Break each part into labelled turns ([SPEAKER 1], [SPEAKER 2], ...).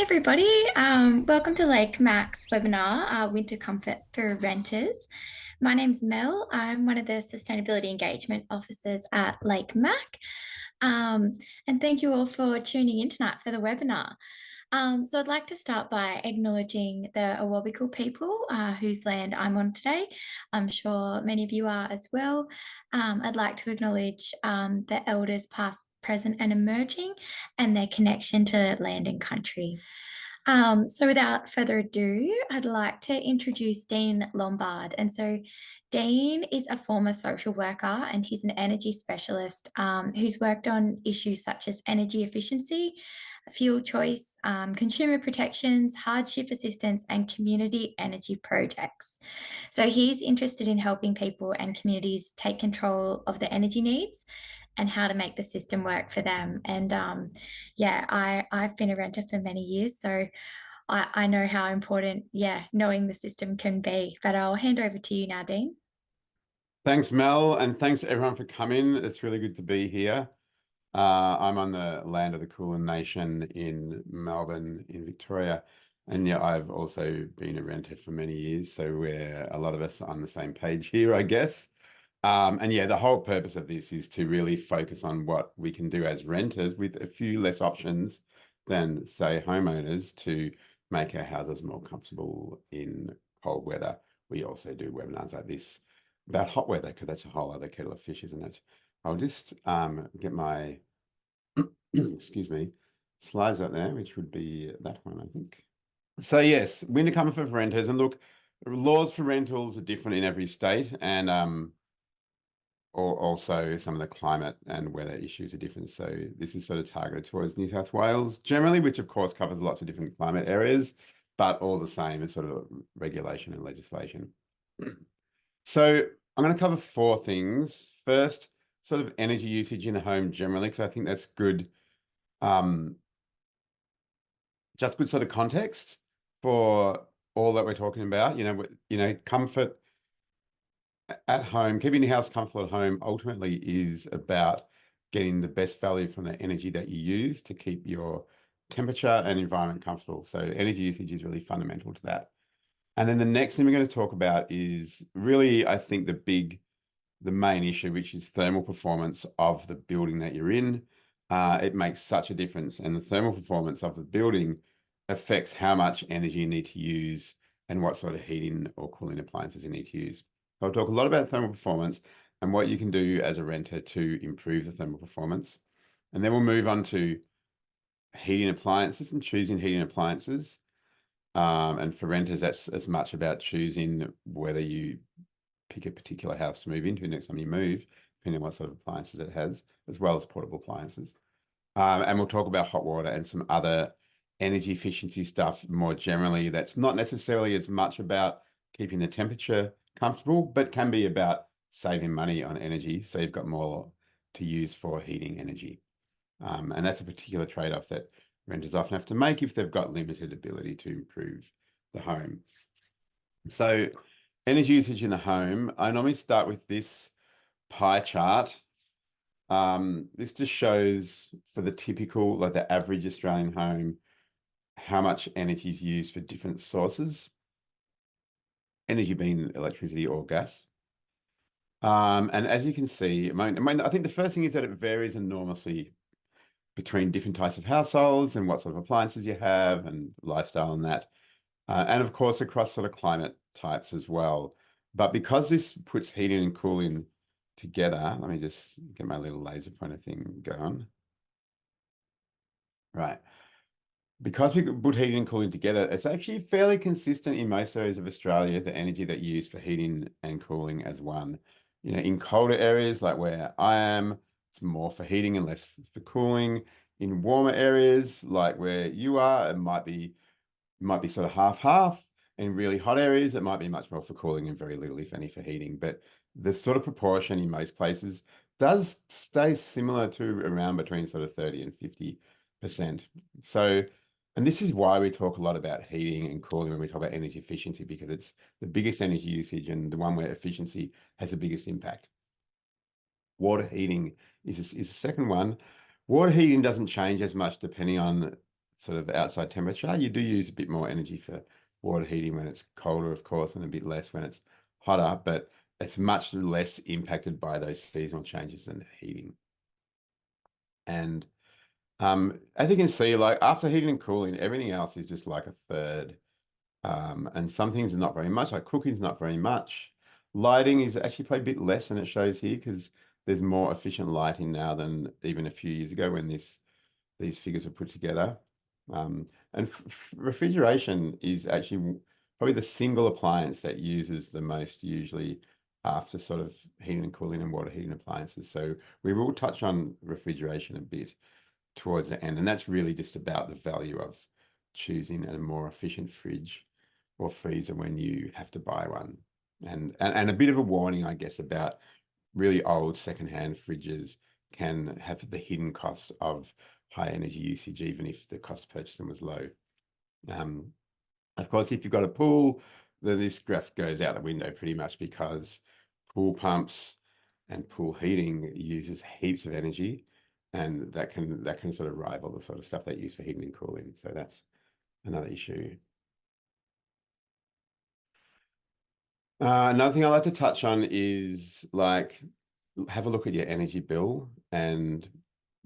[SPEAKER 1] everybody. Welcome to Lake Mac's webinar, Winter Comfort for Renters. My name's Mel. I'm one of the Sustainability Engagement Officers at Lake Mac. And thank you all for tuning in tonight for the webinar. So I'd like to start by acknowledging the Awabakal people whose land I'm on today. I'm sure many of you are as well. I'd like to acknowledge the elders past, present and emerging and their connection to land and country. So without further ado, I'd like to introduce Dean Lombard. And so Dean is a former social worker and he's an energy specialist who's worked on issues such as energy efficiency, fuel choice, consumer protections, hardship assistance, and community energy projects. So he's interested in helping people and communities take control of their energy needs and how to make the system work for them. And yeah, I've been a renter for many years, so I know how important, knowing the system can be. But I'll hand over to you now, Dean.
[SPEAKER 2] Thanks, Mel, and thanks everyone for coming. It's really good to be here. I'm on the land of the Kulin Nation in Melbourne, in Victoria. And yeah, I've also been a renter for many years, so we're a lot of us on the same page here, I guess. And yeah, the whole purpose of this is to really focus on what we can do as renters with a few less options than, say, homeowners to make our houses more comfortable in cold weather. We also do webinars like this about hot weather, because that's a whole other kettle of fish, isn't it? I'll just get my, excuse me, slides up there, which would be that one, I think. So yes, winter comfort for renters. And look, laws for rentals are different in every state, and also some of the climate and weather issues are different. So this is sort of targeted towards New South Wales generally, which of course covers lots of different climate areas, but all the same as sort of regulation and legislation. So I'm going to cover four things. First, sort of energy usage in the home generally, because I think that's good, just good sort of context for all that we're talking about. Comfort at home, keeping your house comfortable at home ultimately is about getting the best value from the energy that you use to keep your temperature and environment comfortable. So energy usage is really fundamental to that. And then the next thing we're going to talk about is really, I think, the main issue, which is thermal performance of the building that you're in. It makes such a difference. And the thermal performance of the building affects how much energy you need to use and what sort of heating or cooling appliances you need to use. So I'll talk a lot about thermal performance and what you can do as a renter to improve the thermal performance. And then we'll move on to heating appliances and choosing heating appliances. And for renters, that's as much about choosing whether you pick a particular house to move into next time you move, depending on what sort of appliances it has, as well as portable appliances. And we'll talk about hot water and some other energy efficiency stuff more generally. That's not necessarily as much about keeping the temperature comfortable, but can be about saving money on energy. So you've got more to use for heating energy. And that's a particular trade-off that renters often have to make if they've got limited ability to improve the home. So energy usage in the home, I normally start with this pie chart. This just shows for the typical, like the average Australian home, how much energy is used for different sources. Energy being electricity or gas. And as you can see, I think the first thing is that it varies enormously between different types of households and what sort of appliances you have and lifestyle and that. And of course, across sort of climate types as well. But because this puts heating and cooling together, let me just get my little laser pointer thing going. Right. Because we put heating and cooling together, it's actually fairly consistent in most areas of Australia, the energy that you use for heating and cooling as one. In colder areas like where I am, it's more for heating and less for cooling. In warmer areas like where you are, it might be sort of half-half. In really hot areas, it might be much more for cooling and very little, if any, for heating. But the sort of proportion in most places does stay similar to around between sort of 30 and 50%. So, and this is why we talk a lot about heating and cooling when we talk about energy efficiency, because it's the biggest energy usage and the one where efficiency has the biggest impact. Water heating is the second one. Water heating doesn't change as much depending on sort of outside temperature. You do use a bit more energy for water heating when it's colder, of course, and a bit less when it's hotter, but it's much less impacted by those seasonal changes than heating. And as you can see, like after heating and cooling, everything else is just like a third. And some things are not very much, like cooking's not very much. Lighting is actually probably a bit less than it shows here because there's more efficient lighting now than even a few years ago when these figures were put together. And refrigeration is actually probably the single appliance that uses the most usually after sort of heating and cooling and water heating appliances. So we will touch on refrigeration a bit towards the end, and that's really just about the value of choosing a more efficient fridge or freezer when you have to buy one. And a bit of a warning, I guess, about really old secondhand fridges can have the hidden cost of high energy usage, even if the cost of purchasing was low. Of course, if you've got a pool, then this graph goes out the window pretty much because pool pumps and pool heating uses heaps of energy, and that can sort of rival the sort of stuff they use for heating and cooling. So that's another issue. Another thing I like to touch on is like have a look at your energy bill and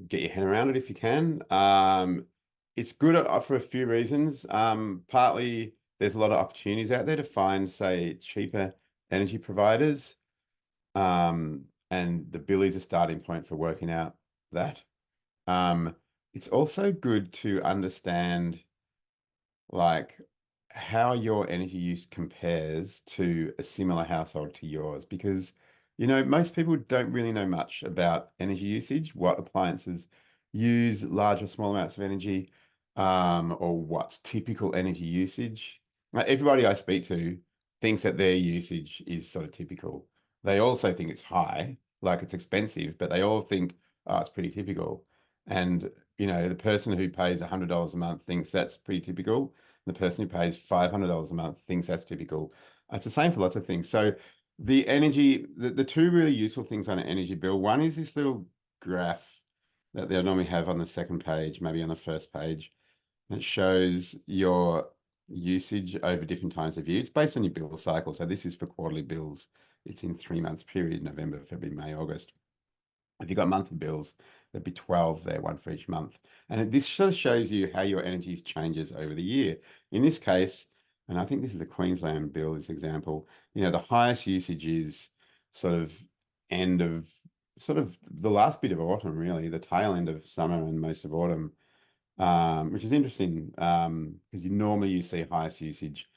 [SPEAKER 2] get your head around it if you can. It's good for a few reasons. Partly there's a lot of opportunities out there to find, say, cheaper energy providers. And the bill is a starting point for working out that. It's also good to understand like how your energy use compares to a similar household to yours, because most people don't really know much about energy usage, what appliances use large or small amounts of energy, or what's typical energy usage. Like everybody I speak to thinks that their usage is sort of typical. They also think it's high, like it's expensive, but they all think, oh, it's pretty typical. And the person who pays $100 a month thinks that's pretty typical. The person who pays $500 a month thinks that's typical. It's the same for lots of things. So the energy, the two really useful things on an energy bill, one is this little graph that they'll normally have on the second page, maybe on the first page, that shows your usage over different times of year. It's based on your bill cycle. So this is for quarterly bills. It's in 3-month period, November, February, May, August. If you've got monthly bills, there'd be 12 there, one for each month. And this sort of shows you how your energy changes over the year. In this case, and I think this is a Queensland bill, this example, the highest usage is sort of the last bit of autumn, really, the tail end of summer and most of autumn, which is interesting because normally you see highest usage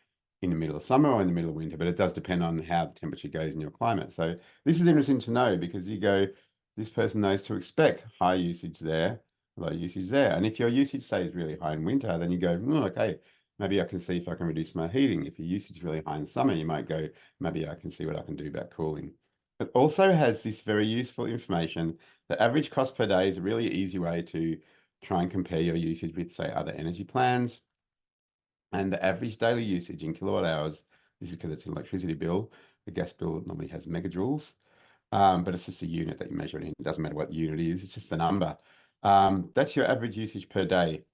[SPEAKER 2] in the middle of summer or in the middle of winter, but it does depend on how the temperature goes in your climate. So this is interesting to know because you go, this person knows to expect high usage there, low usage there. And if your usage, say, is really high in winter, then you go, okay, maybe I can see if I can reduce my heating. If your usage is really high in summer, you might go, maybe I can see what I can do about cooling. It also has this very useful information. The average cost per day is a really easy way to try and compare your usage with, say, other energy plans. And the average daily usage in kilowatt hours, this is because it's an electricity bill. The gas bill normally has megajoules. But it's just a unit that you measure it in. It doesn't matter what unit it is, it's just the number. That's your average usage per day.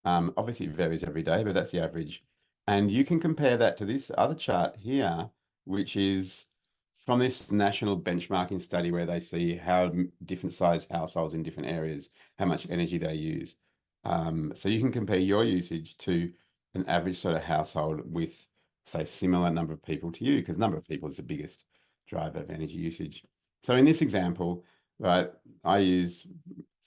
[SPEAKER 2] Obviously it varies every day, but that's the average. And you can compare that to this other chart here, which is from this national benchmarking study where they see how different sized households in different areas, how much energy they use. So you can compare your usage to an average sort of household with, say, similar number of people to you, because number of people is the biggest driver of energy usage. So in this example, right, I use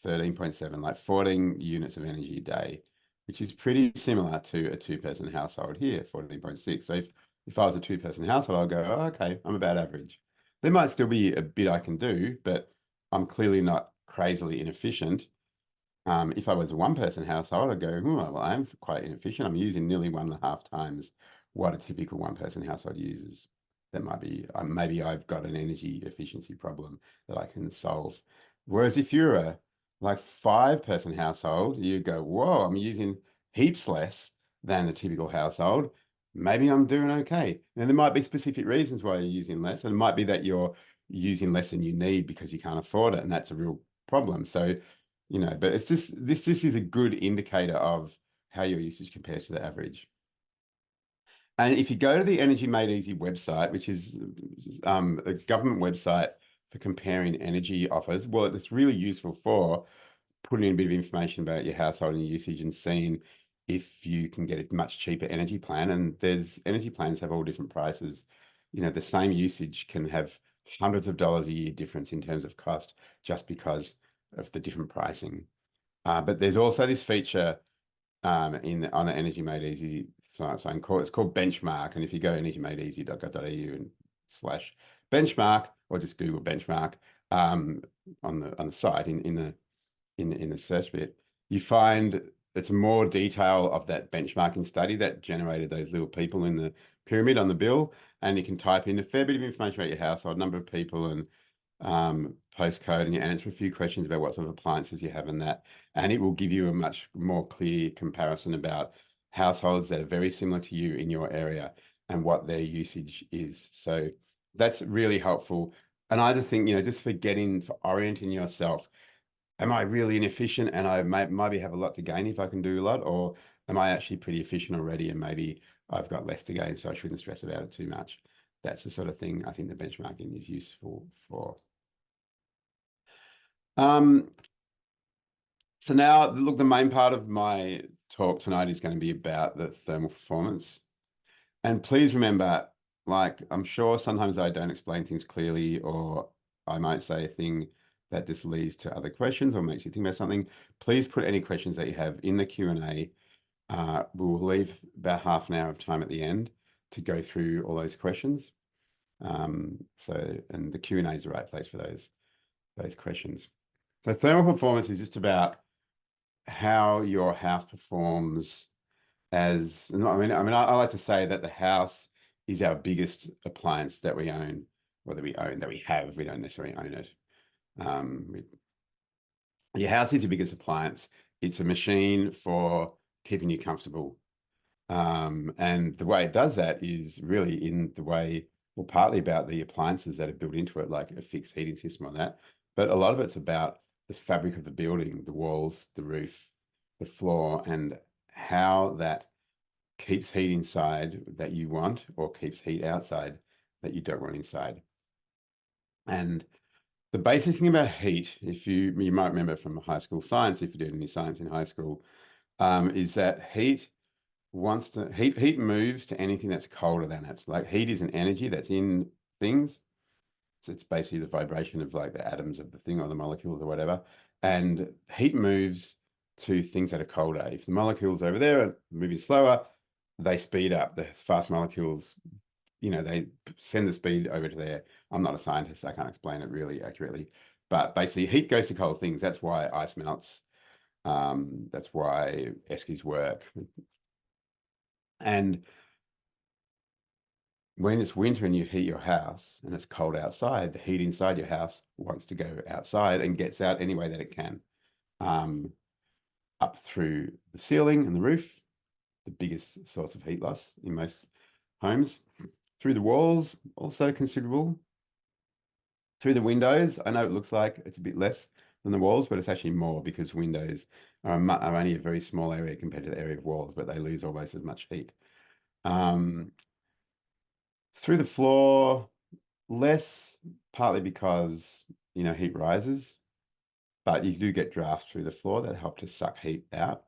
[SPEAKER 2] 13.7, like 14 units of energy a day, which is pretty similar to a two-person household here, 14.6. So if I was a two-person household, I'll go, oh, okay, I'm about average. There might still be a bit I can do, but I'm clearly not crazily inefficient. If I was a one-person household, I'd go, well, I'm quite inefficient. I'm using nearly 1.5 times what a typical one-person household uses. That might be, maybe I've got an energy efficiency problem that I can solve. Whereas if you're a like 5-person household, you go, whoa, I'm using heaps less than the typical household. Maybe I'm doing okay. And there might be specific reasons why you're using less. And it might be that you're using less than you need because you can't afford it. And that's a real problem. So, but it's just, this just is a good indicator of how your usage compares to the average. And if you go to the Energy Made Easy website, which is a government website for comparing energy offers, well, it's really useful for putting in a bit of information about your household and your usage and seeing if you can get a much cheaper energy plan. And there's energy plans have all different prices. You know, the same usage can have hundreds of dollars a year difference in terms of cost just because of the different pricing. But there's also this feature on the Energy Made Easy site. So it's called Benchmark. And if you go energymadeeasy.gov.au and /benchmark, or just Google benchmark on the site in the search bit, you find it's more detail of that benchmarking study that generated those little people in the pyramid on the bill. And you can type in a fair bit of information about your household, number of people, and postcode, and you answer a few questions about what sort of appliances you have in that. And it will give you a much more clear comparison about households that are very similar to you in your area and what their usage is. So that's really helpful. And I just think, just for orienting yourself, am I really inefficient and I maybe have a lot to gain if I can do a lot, or am I actually pretty efficient already and maybe I've got less to gain, so I shouldn't stress about it too much? That's the sort of thing I think the benchmarking is useful for. So now, look, the main part of my talk tonight is going to be about the thermal performance. And please remember, like, I'm sure sometimes I don't explain things clearly, or I might say a thing that just leads to other questions or makes you think about something. Please put any questions that you have in the Q&A. We'll leave about half an hour of time at the end to go through all those questions. And the Q&A is the right place for those questions. So thermal performance is just about how your house performs I like to say that the house is our biggest appliance that we own, or that we have. We don't necessarily own it. Your house is your biggest appliance. It's a machine for keeping you comfortable. And the way it does that is really in the way, well, partly about the appliances that are built into it, like a fixed heating system on that. But a lot of it's about the fabric of the building, the walls, the roof, the floor, and how that keeps heat inside that you want, or keeps heat outside that you don't want inside. And the basic thing about heat, if you might remember from high school science, if you did any science in high school, is that heat moves to anything that's colder than it. Like, heat is an energy that's in things. So it's basically the vibration of like the atoms of the thing, or the molecules or whatever. And heat moves to things that are colder. If the molecules over there are moving slower, they speed up. The fast molecules, they send the speed over to there. I'm not a scientist, I can't explain it really accurately. But basically, heat goes to cold things. That's why ice melts. That's why Eskies work. And when it's winter and you heat your house and it's cold outside, the heat inside your house wants to go outside and gets out any way that it can. Up through the ceiling and the roof, the biggest source of heat loss in most homes. Through the walls, also considerable. Through the windows, I know it looks like it's a bit less than the walls, but it's actually more, because windows are only a very small area compared to the area of walls, but they lose almost as much heat. Through the floor, less, partly because, heat rises, but you do get drafts through the floor that help to suck heat out.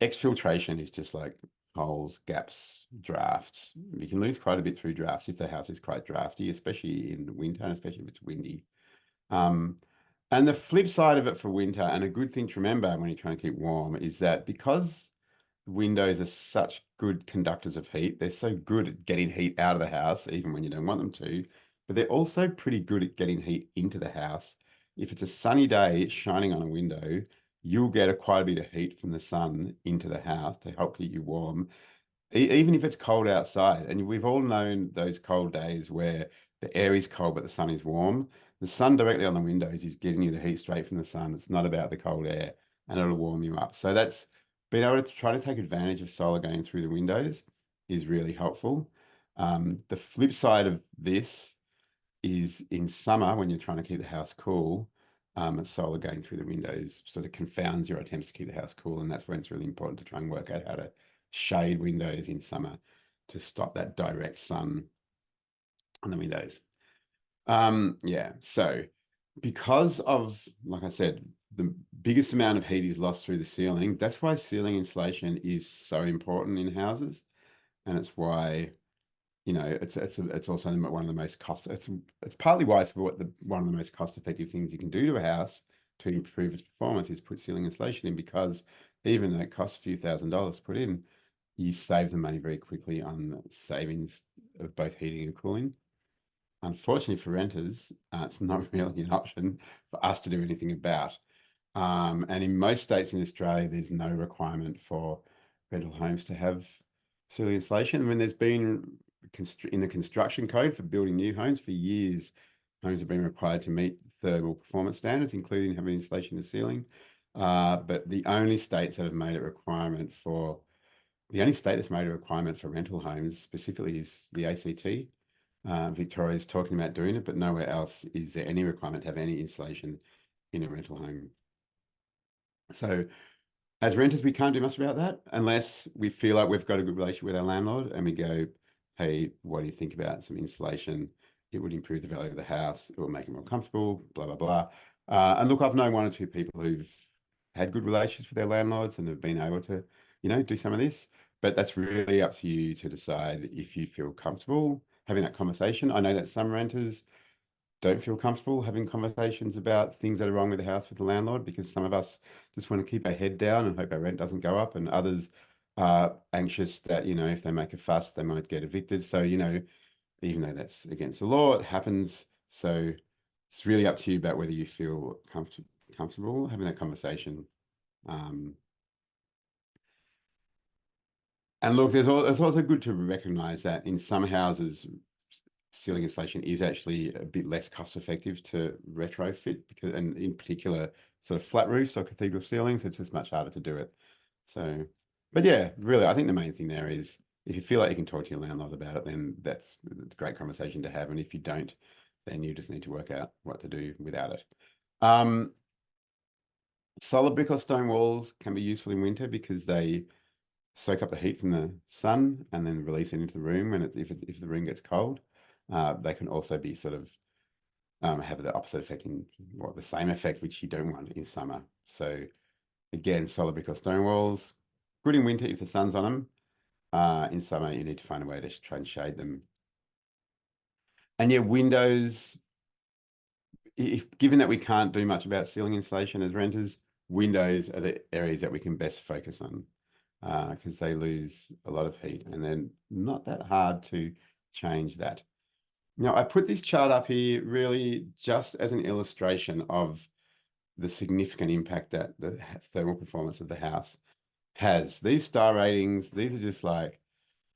[SPEAKER 2] Exfiltration is just like holes, gaps, drafts. You can lose quite a bit through drafts if the house is quite drafty, especially in winter, and especially if it's windy. And the flip side of it for winter, and a good thing to remember when you're trying to keep warm, is that because windows are such good conductors of heat, they're so good at getting heat out of the house, even when you don't want them to, but they're also pretty good at getting heat into the house. If it's a sunny day shining on a window, you'll get quite a bit of heat from the sun into the house to help keep you warm, even if it's cold outside. And we've all known those cold days where the air is cold, but the sun is warm. The sun directly on the windows is getting you the heat straight from the sun. It's not about the cold air, and it'll warm you up. So that's being able to try to take advantage of solar going through the windows is really helpful. The flip side of this is in summer, when you're trying to keep the house cool, solar going through the windows sort of confounds your attempts to keep the house cool. And that's when it's really important to try and work out how to shade windows in summer to stop that direct sun on the windows. Yeah, so because of, like I said, the biggest amount of heat is lost through the ceiling, that's why ceiling insulation is so important in houses. And it's why, you know, it's also one of the most it's partly why it's one of the most cost-effective things you can do to a house to improve its performance is put ceiling insulation in, because even though it costs a few $1,000s to put in, you save the money very quickly on savings of both heating and cooling. Unfortunately for renters, it's not really an option for us to do anything about. And in most states in Australia, there's no requirement for rental homes to have ceiling insulation. I mean, there's been in the construction code for building new homes for years, homes have been required to meet thermal performance standards, including having insulation in the ceiling. But the only states that have made it requirement for the only state that's made a requirement for rental homes specifically is the ACT. Victoria is talking about doing it, but nowhere else is there any requirement to have any insulation in a rental home. So as renters, we can't do much about that unless we feel like we've got a good relationship with our landlord and we go, hey, what do you think about some insulation? It would improve the value of the house. It will make it more comfortable, blah, blah, blah. And look, I've known one or two people who've had good relations with their landlords and have been able to, you know, do some of this. But that's really up to you to decide if you feel comfortable having that conversation. I know that some renters don't feel comfortable having conversations about things that are wrong with the house with the landlord, because some of us just want to keep our head down and hope our rent doesn't go up, and others are anxious that, you know, if they make a fuss, they might get evicted. So, you know, even though that's against the law, it happens. So it's really up to you about whether you feel comfortable having that conversation. And look, it's also good to recognize that in some houses, ceiling insulation is actually a bit less cost effective to retrofit, because, and in particular, sort of flat roofs or cathedral ceilings, it's just much harder to do it. So, but yeah, really, I think the main thing there is if you feel like you can talk to your landlord about it, then that's a great conversation to have. And if you don't, then you just need to work out what to do without it. Solid brick or stone walls can be useful in winter because they soak up the heat from the sun and then release it into the room when if the room gets cold. They can also be sort of have the opposite effect the same effect, which you don't want in summer. So again, solid brick or stone walls, good in winter if the sun's on them. In summer, you need to find a way to try and shade them. And yeah, windows, given that we can't do much about ceiling insulation as renters, windows are the areas that we can best focus on, because they lose a lot of heat and they're not that hard to change that. Now, I put this chart up here really just as an illustration of the significant impact that the thermal performance of the house has. These star ratings, these are just like,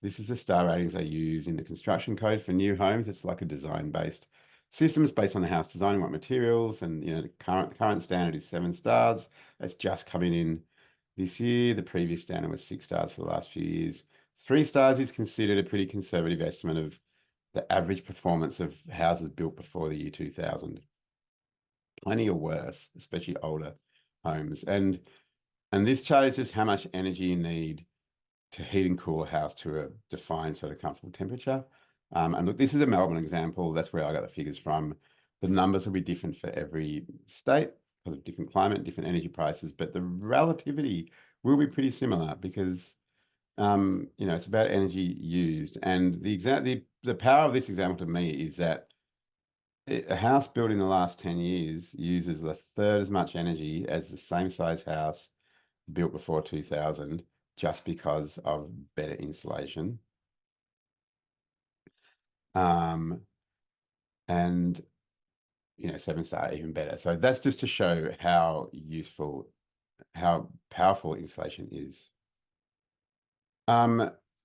[SPEAKER 2] this is the star ratings I use in the construction code for new homes. It's like a design-based systems based on the house design and what materials, and you know, the current standard is 7 stars. That's just coming in this year. The previous standard was 6 stars for the last few years. 3 stars is considered a pretty conservative estimate of the average performance of houses built before the year 2000. Plenty or worse, especially older homes. And this chart is just how much energy you need to heat and cool a house to a defined sort of comfortable temperature. And look, this is a Melbourne example. That's where I got the figures from. The numbers will be different for every state because of different climate, different energy prices, but the relativity will be pretty similar because you know, it's about energy used. And the power of this example to me is that a house built in the last 10 years uses a third as much energy as the same size house built before 2000, just because of better insulation. And, you know, 7 star even better. So that's just to show how useful, how powerful insulation is.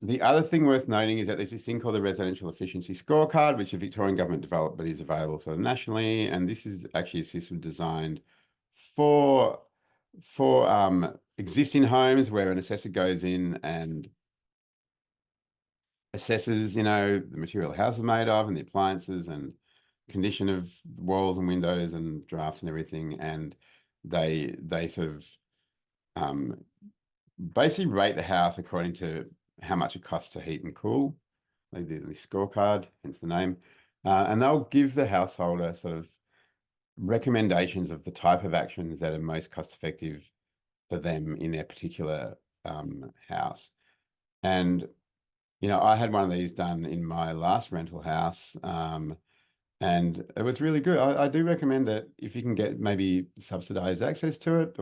[SPEAKER 2] The other thing worth noting is that there's this thing called the Residential Efficiency Scorecard, which the Victorian government developed, but is available sort of nationally. And this is actually a system designed for existing homes where an assessor goes in and assesses, you know, the material the house is made of and the appliances and condition of walls and windows and drafts and everything, and they sort of basically rate the house according to how much it costs to heat and cool. They do the scorecard, hence the name, and they'll give the householder sort of recommendations of the type of actions that are most cost effective for them in their particular house. And I had one of these done in my last rental house, and it was really good. I do recommend it if you can get maybe subsidized access to it,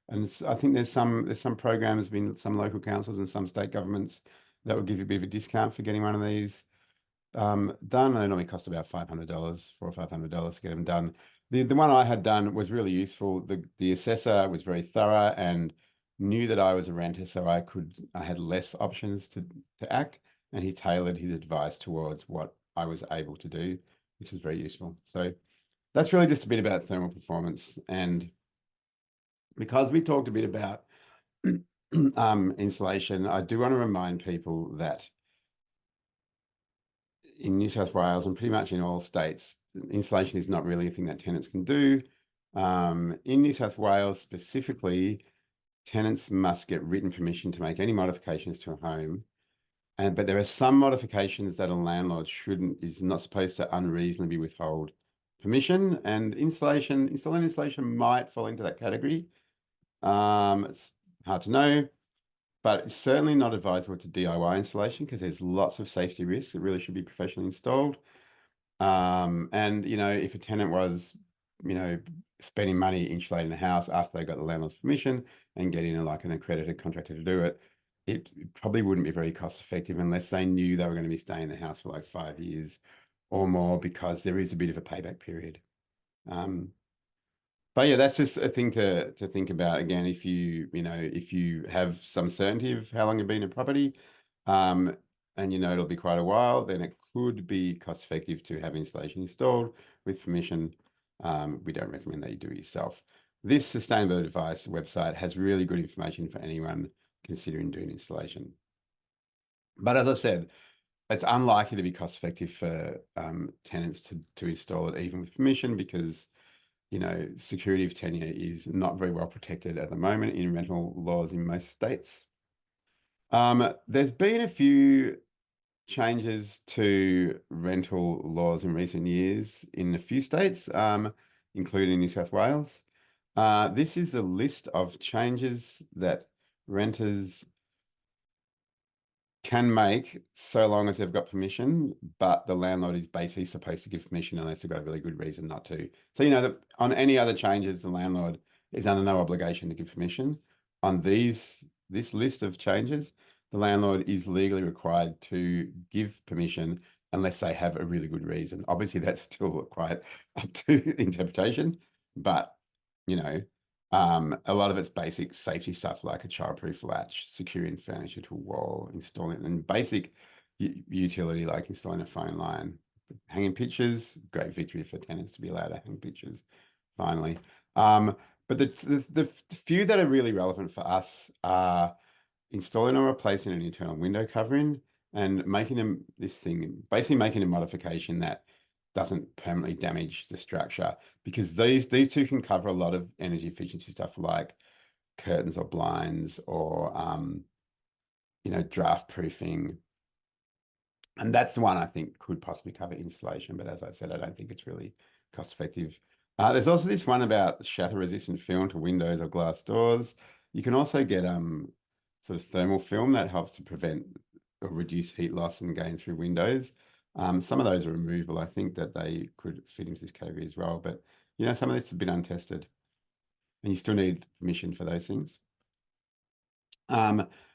[SPEAKER 2] and I think there's some programs in some local councils and some state governments that will give you a bit of a discount for getting one of these done. They normally cost about $500, $400 or $500 to get them done. The one I had done was really useful. The assessor was very thorough and knew that I was a renter, so I had less options to act, and he tailored his advice towards what I was able to do, which was very useful. So that's really just a bit about thermal performance. And because we talked a bit about insulation, I do want to remind people that in New South Wales and pretty much in all states, insulation is not really a thing that tenants can do. In New South Wales specifically, tenants must get written permission to make any modifications to a home. But there are some modifications that a landlord is not supposed to unreasonably withhold permission, and installing insulation might fall into that category. It's hard to know, but it's certainly not advisable to DIY installation because there's lots of safety risks. It really should be professionally installed. And if a tenant was, spending money insulating the house after they got the landlord's permission and getting an accredited contractor to do it, it probably wouldn't be very cost effective unless they knew they were going to be staying in the house for like 5 years or more, because there is a bit of a payback period. But yeah, that's just a thing to think about. Again, if you have some certainty of how long you've been in property, and it'll be quite a while, then it could be cost effective to have insulation installed with permission. We don't recommend that you do it yourself. This sustainability advice website has really good information for anyone considering doing installation. But as I said, it's unlikely to be cost effective for tenants to install it even with permission, because security of tenure is not very well protected at the moment in rental laws in most states. There's been a few changes to rental laws in recent years in a few states, including New South Wales. This is a list of changes that renters can make so long as they've got permission, but the landlord is basically supposed to give permission unless they've got a really good reason not to. So, that on any other changes, the landlord is under no obligation to give permission. On this list of changes, the landlord is legally required to give permission unless they have a really good reason. Obviously, that's still quite up to interpretation, but, a lot of it's basic safety stuff like a childproof latch, securing furniture to a wall, installing, and basic utility like installing a phone line. Hanging pictures, great victory for tenants to be allowed to hang pictures, finally. But the few that are really relevant for us are installing or replacing an internal window covering and basically making a modification that doesn't permanently damage the structure, because these two can cover a lot of energy efficiency stuff like curtains or blinds or draft proofing. And that's the one I think could possibly cover insulation, but as I said, I don't think it's really cost effective. There's also this one about shatter resistant film to windows or glass doors. You can also get sort of thermal film that helps to prevent or reduce heat loss and gain through windows. Some of those are removable. I think that they could fit into this category as well, but some of this is a bit untested, and you still need permission for those things.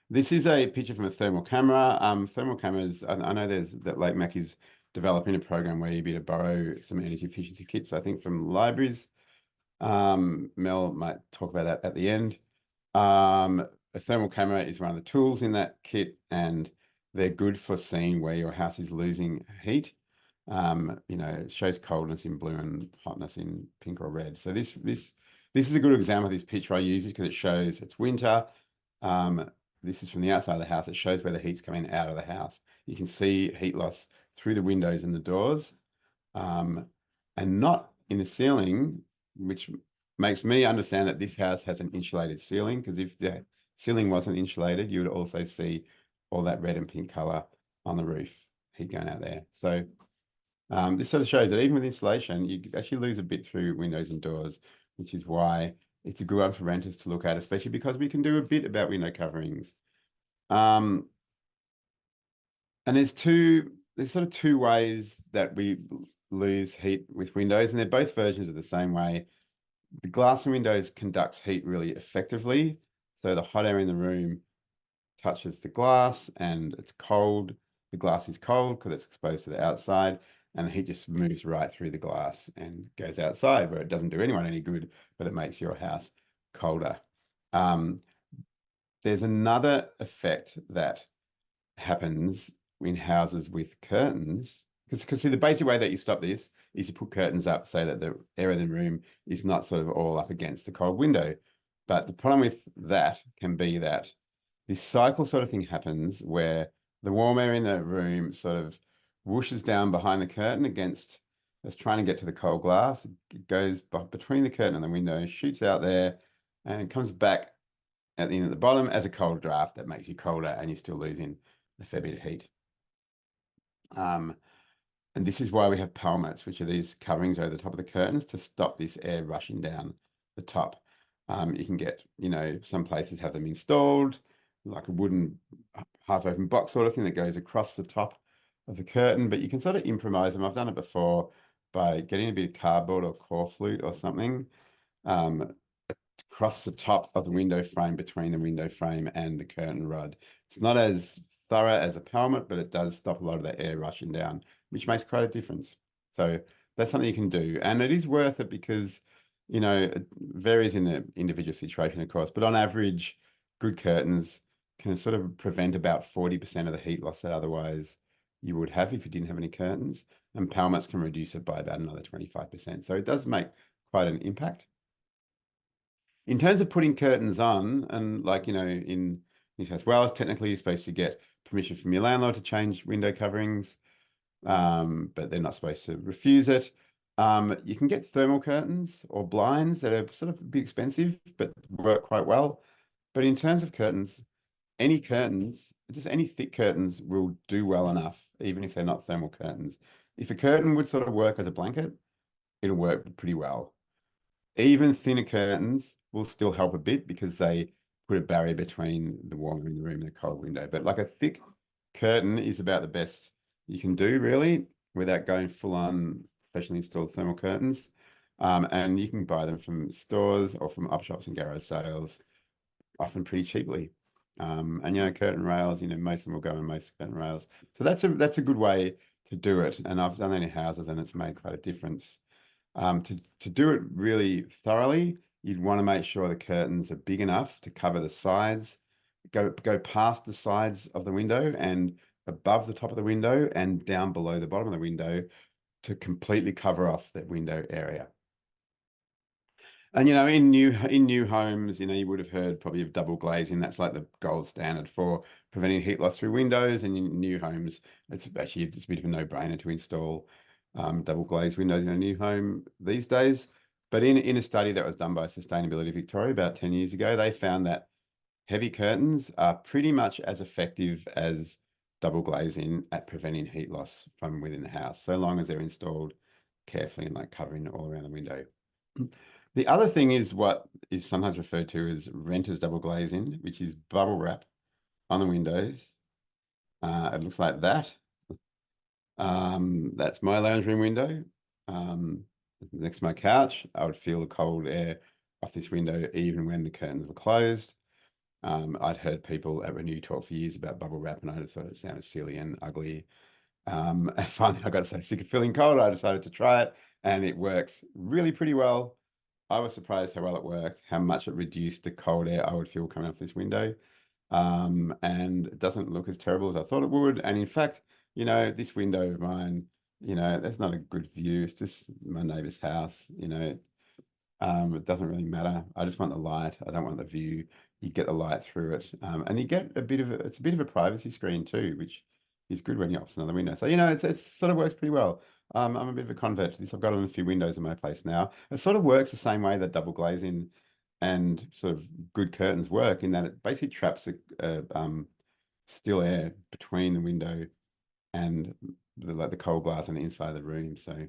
[SPEAKER 2] This is a picture from a thermal camera. Thermal cameras, I know that Lake Mac is developing a program where you'd be able to borrow some energy efficiency kits, I think, from libraries. Mel might talk about that at the end. A thermal camera is one of the tools in that kit, and they're good for seeing where your house is losing heat. It shows coldness in blue and hotness in pink or red. So this is a good example of this picture I use because it shows it's winter. This is from the outside of the house. It shows where the heat's coming out of the house. You can see heat loss through the windows and the doors. and not in the ceiling, which makes me understand that this house has an insulated ceiling, because if the ceiling wasn't insulated, you would also see all that red and pink color on the roof, heat going out there. So this sort of shows that even with insulation, you actually lose a bit through windows and doors, which is why it's a good one for renters to look at, especially because we can do a bit about window coverings. And there's sort of two ways that we lose heat with windows, and they're both versions of the same way. The glass in windows conducts heat really effectively. So the hot air in the room touches the glass and it's cold. The glass is cold because it's exposed to the outside, and the heat just moves right through the glass and goes outside, where it doesn't do anyone any good, but it makes your house colder. There's another effect that happens in houses with curtains, because see, the basic way that you stop this is you put curtains up so that the air in the room is not sort of all up against the cold window. But the problem with that can be that this cycle sort of thing happens where the warm air in the room sort of whooshes down behind the curtain against, it's trying to get to the cold glass. It goes between the curtain and the window, shoots out there, and comes back at the end at the bottom as a cold draft that makes you colder, and you're still losing a fair bit of heat. And this is why we have palmets, which are these coverings over the top of the curtains to stop this air rushing down the top. You can get, some places have them installed, like a wooden half-open box sort of thing that goes across the top of the curtain, but you can sort of improvise them. I've done it before by getting a bit of cardboard or core flute or something across the top of the window frame, between the window frame and the curtain rod. It's not as thorough as a palmet, but it does stop a lot of the air rushing down, which makes quite a difference. So that's something you can do. And it is worth it because, it varies in the individual situation, of course, but on average, good curtains can sort of prevent about 40% of the heat loss that otherwise you would have if you didn't have any curtains. And palmets can reduce it by about another 25%. So it does make quite an impact. In terms of putting curtains on, and in New South Wales, technically you're supposed to get permission from your landlord to change window coverings, but they're not supposed to refuse it. You can get thermal curtains or blinds that are sort of a bit expensive, but work quite well. But in terms of curtains, any curtains, just any thick curtains will do well enough, even if they're not thermal curtains. If a curtain would sort of work as a blanket, it'll work pretty well. Even thinner curtains will still help a bit because they put a barrier between the warm in the room and the cold window. But like a thick curtain is about the best you can do, really, without going full on professionally installed thermal curtains. And you can buy them from stores or from op shops and garage sales, often pretty cheaply. And curtain rails, most of them will go in most curtain rails. So that's a good way to do it. And I've done that in houses and it's made quite a difference. To do it really thoroughly, you'd want to make sure the curtains are big enough to cover the sides, go past the sides of the window and above the top of the window and down below the bottom of the window to completely cover off that window area. And in new homes, you would have heard probably of double glazing. That's like the gold standard for preventing heat loss through windows. And in new homes, it's actually just a bit of a no-brainer to install double glazed windows in a new home these days. But in a study that was done by Sustainability Victoria about 10 years ago, they found that heavy curtains are pretty much as effective as double glazing at preventing heat loss from within the house, so long as they're installed carefully and covering all around the window. The other thing is what is sometimes referred to as renter's double glazing, which is bubble wrap on the windows. It looks like that. That's my lounge room window. Next to my couch, I would feel the cold air off this window even when the curtains were closed. I'd heard people at Renew talk for years about bubble wrap, and I just thought it sounded silly and ugly. And finally, I got so sick of feeling cold, I decided to try it, and it works really pretty well. I was surprised how well it worked, how much it reduced the cold air I would feel coming off this window. And it doesn't look as terrible as I thought it would. And in fact, this window of mine, that's not a good view. It's just my neighbor's house, it doesn't really matter. I just want the light. I don't want the view. You get the light through it. And you get it's a bit of a privacy screen too, which is good when you're opposite another window. So, it sort of works pretty well. I'm a bit of a convert to this. I've got on a few windows in my place now. It sort of works the same way that double glazing and sort of good curtains work, in that it basically traps still air between the window and the cold glass on the inside of the room. So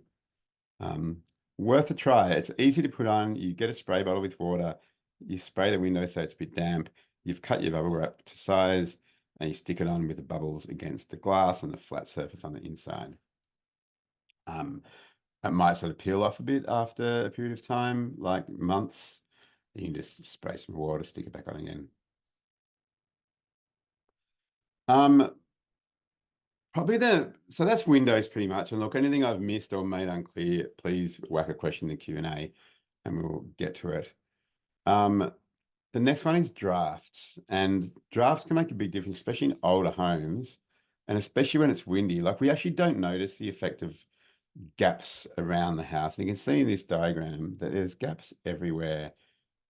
[SPEAKER 2] worth a try. It's easy to put on. You get a spray bottle with water, you spray the window so it's a bit damp. You've cut your bubble wrap to size and you stick it on with the bubbles against the glass and the flat surface on the inside. It might sort of peel off a bit after a period of time, like months. You can just spray some water, stick it back on again. Probably so that's Windows pretty much. And look, anything I've missed or made unclear, please whack a question in the Q&A and we'll get to it. The next one is drafts, and drafts can make a big difference, especially in older homes, and especially when it's windy. Like, we actually don't notice the effect of gaps around the house. And you can see in this diagram that there's gaps everywhere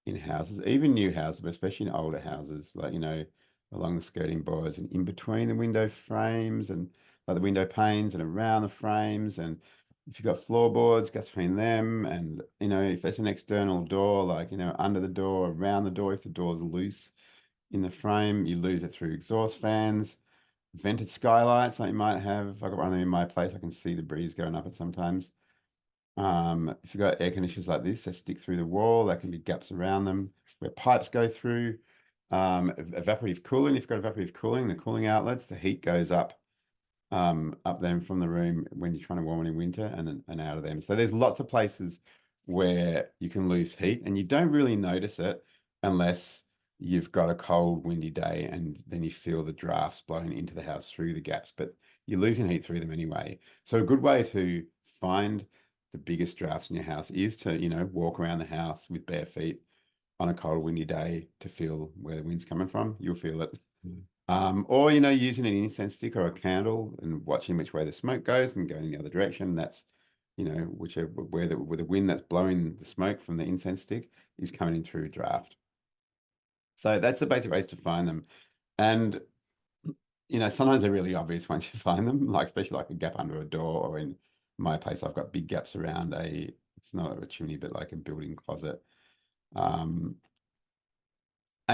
[SPEAKER 2] in houses, even new houses, but especially in older houses, like, along the skirting boards and in between the window frames and like the window panes and around the frames. And if you've got floorboards, gaps between them, and if there's an external door, like under the door, around the door, if the door's loose in the frame, you lose it through exhaust fans, vented skylights like you might have. I've got one of them in my place. I can see the breeze going up it sometimes. If you've got air conditioners like this that stick through the wall, there can be gaps around them where pipes go through. Evaporative cooling, if you've got evaporative cooling, the cooling outlets, the heat goes up them from the room when you're trying to warm it in winter, and out of them. So there's lots of places where you can lose heat and you don't really notice it unless you've got a cold, windy day and then you feel the drafts blowing into the house through the gaps, but you're losing heat through them anyway. So a good way to find the biggest drafts in your house is to, walk around the house with bare feet on a cold, windy day to feel where the wind's coming from. You'll feel it. Or, using an incense stick or a candle and watching which way the smoke goes and going the other direction. That's, whichever where the wind that's blowing the smoke from the incense stick is coming in through draft. So that's the basic ways to find them. And, sometimes they're really obvious once you find them, like especially like a gap under a door, or in my place, I've got big gaps around it's not a chimney, but like a built-in closet. And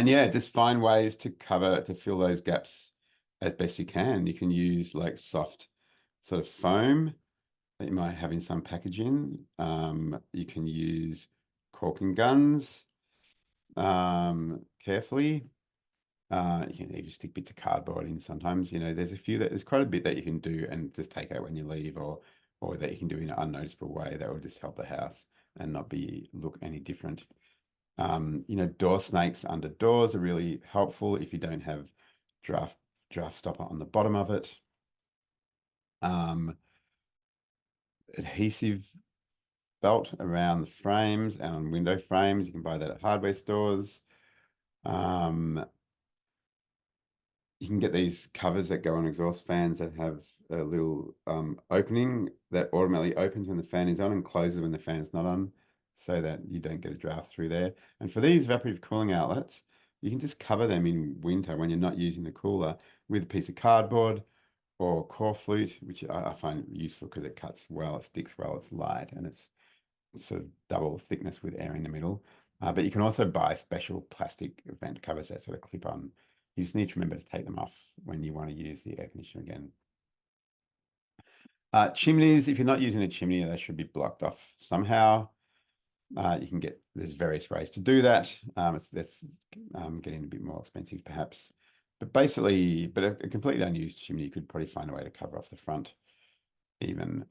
[SPEAKER 2] yeah, just find ways to fill those gaps as best you can. You can use like soft sort of foam that you might have in some packaging. You can use caulking guns carefully. You can even stick bits of cardboard in sometimes. There's quite a bit that you can do and just take out when you leave, or that you can do in an unnoticeable way that will just help the house and not look any different. Door snakes under doors are really helpful if you don't have draft stopper on the bottom of it. Adhesive belt around the frames and on window frames. You can buy that at hardware stores. You can get these covers that go on exhaust fans that have a little opening that automatically opens when the fan is on and closes when the fan's not on, so that you don't get a draft through there. And for these evaporative cooling outlets, you can just cover them in winter when you're not using the cooler with a piece of cardboard or core flute, which I find useful because it cuts well, it sticks well, it's light, and it's sort of double thickness with air in the middle. But you can also buy special plastic vent covers that sort of clip on. You just need to remember to take them off when you want to use the air conditioner again. Chimneys, if you're not using a chimney, they should be blocked off somehow. There's various ways to do that. That's getting a bit more expensive perhaps. But basically, a completely unused chimney, you could probably find a way to cover off the front even.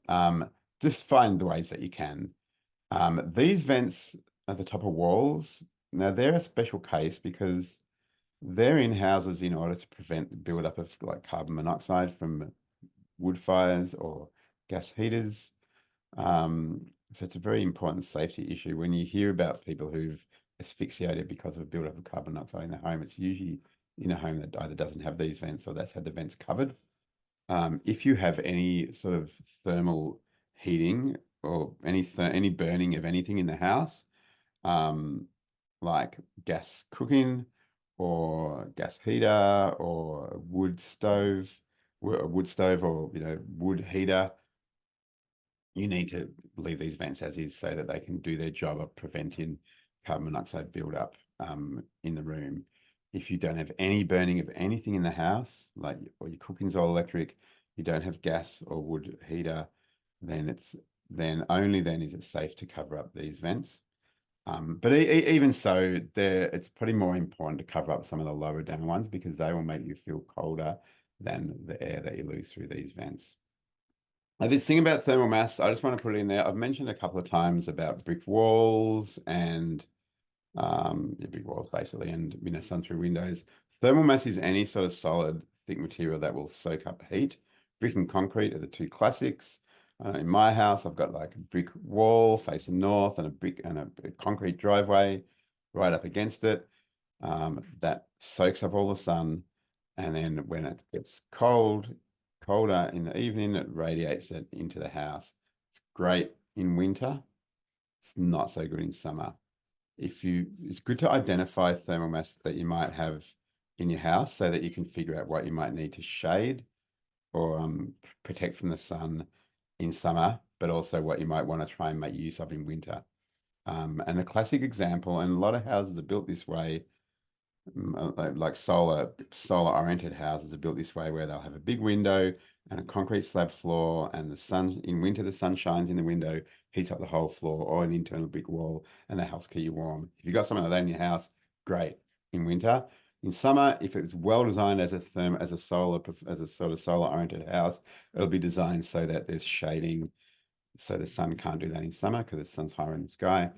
[SPEAKER 2] Just find the ways that you can. These vents at the top of walls, now they're a special case because they're in houses in order to prevent the buildup of like carbon monoxide from wood fires or gas heaters. So it's a very important safety issue. When you hear about people who've asphyxiated because of a buildup of carbon monoxide in the home, it's usually in a home that either doesn't have these vents or that's had the vents covered. If you have any sort of thermal heating or any burning of anything in the house, like gas cooking or gas heater or wood stove or wood heater, you need to leave these vents as is so that they can do their job of preventing carbon monoxide buildup in the room. If you don't have any burning of anything in the house, like or your cooking's all electric, you don't have gas or wood heater, then only then is it safe to cover up these vents. But even so, it's pretty more important to cover up some of the lower down ones because they will make you feel colder than the air that you lose through these vents. This thing about thermal mass, I just want to put it in there. I've mentioned a couple of times about brick walls and brick walls basically, and sun-through windows. Thermal mass is any sort of solid, thick material that will soak up heat. Brick and concrete are the two classics. In my house, I've got like a brick wall facing north and a brick and a concrete driveway right up against it. That soaks up all the sun, and then when it gets colder in the evening, it radiates it into the house. It's great in winter. It's not so good in summer. It's good to identify thermal mass that you might have in your house so that you can figure out what you might need to shade or protect from the sun in summer, but also what you might want to try and make use of in winter. And the classic example, and a lot of houses are built this way, like solar oriented houses are built this way, where they'll have a big window and a concrete slab floor, and the sun in winter, the sun shines in the window, heats up the whole floor, or an internal brick wall, and that helps keep you warm. If you've got something like that in your house, great in winter. In summer, if it's well designed as a sort of solar oriented house, it'll be designed so that there's shading, so the sun can't do that in summer because the sun's higher in the sky.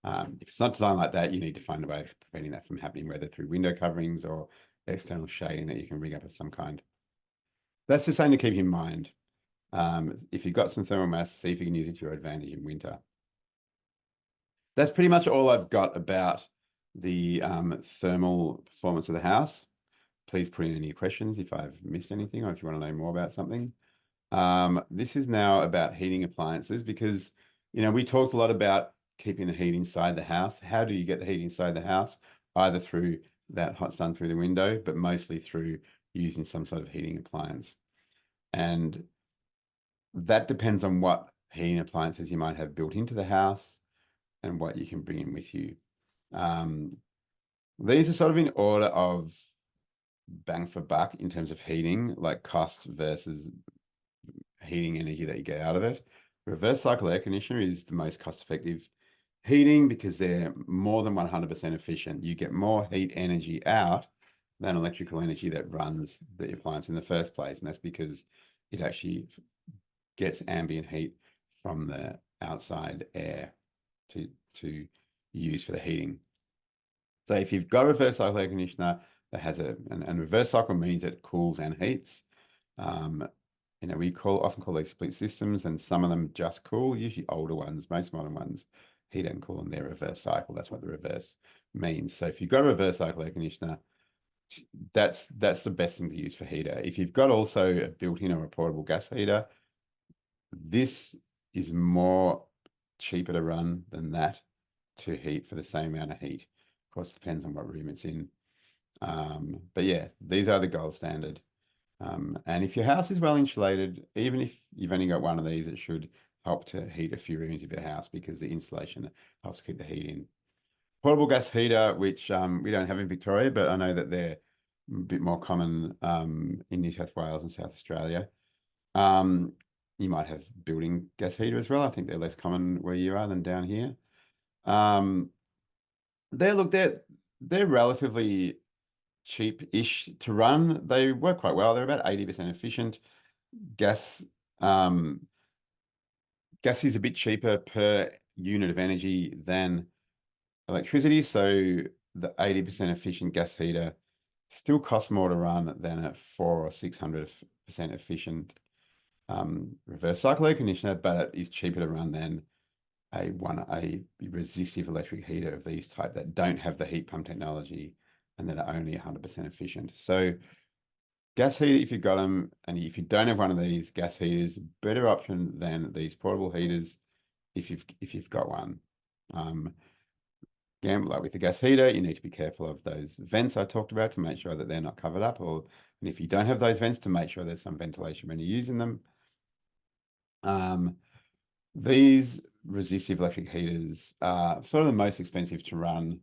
[SPEAKER 2] If it's not designed like that, you need to find a way of preventing that from happening, whether through window coverings or external shading that you can rig up of some kind. That's just something to keep in mind. If you've got some thermal mass, see if you can use it to your advantage in winter. That's pretty much all I've got about the thermal performance of the house. Please put in any questions if I've missed anything or if you want to know more about something. This is now about heating appliances because, we talked a lot about keeping the heat inside the house. How do you get the heat inside the house? Either through that hot sun through the window, but mostly through using some sort of heating appliance. And that depends on what heating appliances you might have built into the house and what you can bring in with you. These are sort of in order of bang for buck in terms of heating, like cost versus heating energy that you get out of it. Reverse cycle air conditioner is the most cost effective heating because they're more than 100% efficient. You get more heat energy out than electrical energy that runs the appliance in the first place. And that's because it actually gets ambient heat from the outside air to use for the heating. So if you've got a reverse cycle air conditioner that has and reverse cycle means it cools and heats. We often call these split systems, and some of them just cool, usually older ones, most modern ones heat and cool in their reverse cycle. That's what the reverse means. So if you've got a reverse cycle air conditioner, that's the best thing to use for heater. If you've got also a built-in or a portable gas heater, this is more cheaper to run than that to heat for the same amount of heat. Of course, it depends on what room it's in. But yeah, these are the gold standard. And if your house is well insulated, even if you've only got one of these, it should help to heat a few rooms of your house because the insulation helps keep the heat in. Portable gas heater, which we don't have in Victoria, but I know that they're a bit more common in New South Wales and South Australia. You might have building gas heater as well. I think they're less common where you are than down here. They're relatively cheap-ish to run. They work quite well. They're about 80% efficient. Gas is a bit cheaper per unit of energy than electricity. So the 80% efficient gas heater still costs more to run than a 400 or 600% efficient reverse cycle air conditioner, but it is cheaper to run than a resistive electric heater of these type that don't have the heat pump technology and that are only 100% efficient. So gas heater, if you've got them, and if you don't have one of these gas heaters, better option than these portable heaters if you've got one. Again, like with the gas heater, you need to be careful of those vents I talked about to make sure that they're not covered up, and if you don't have those vents, to make sure there's some ventilation when you're using them. These resistive electric heaters are sort of the most expensive to run.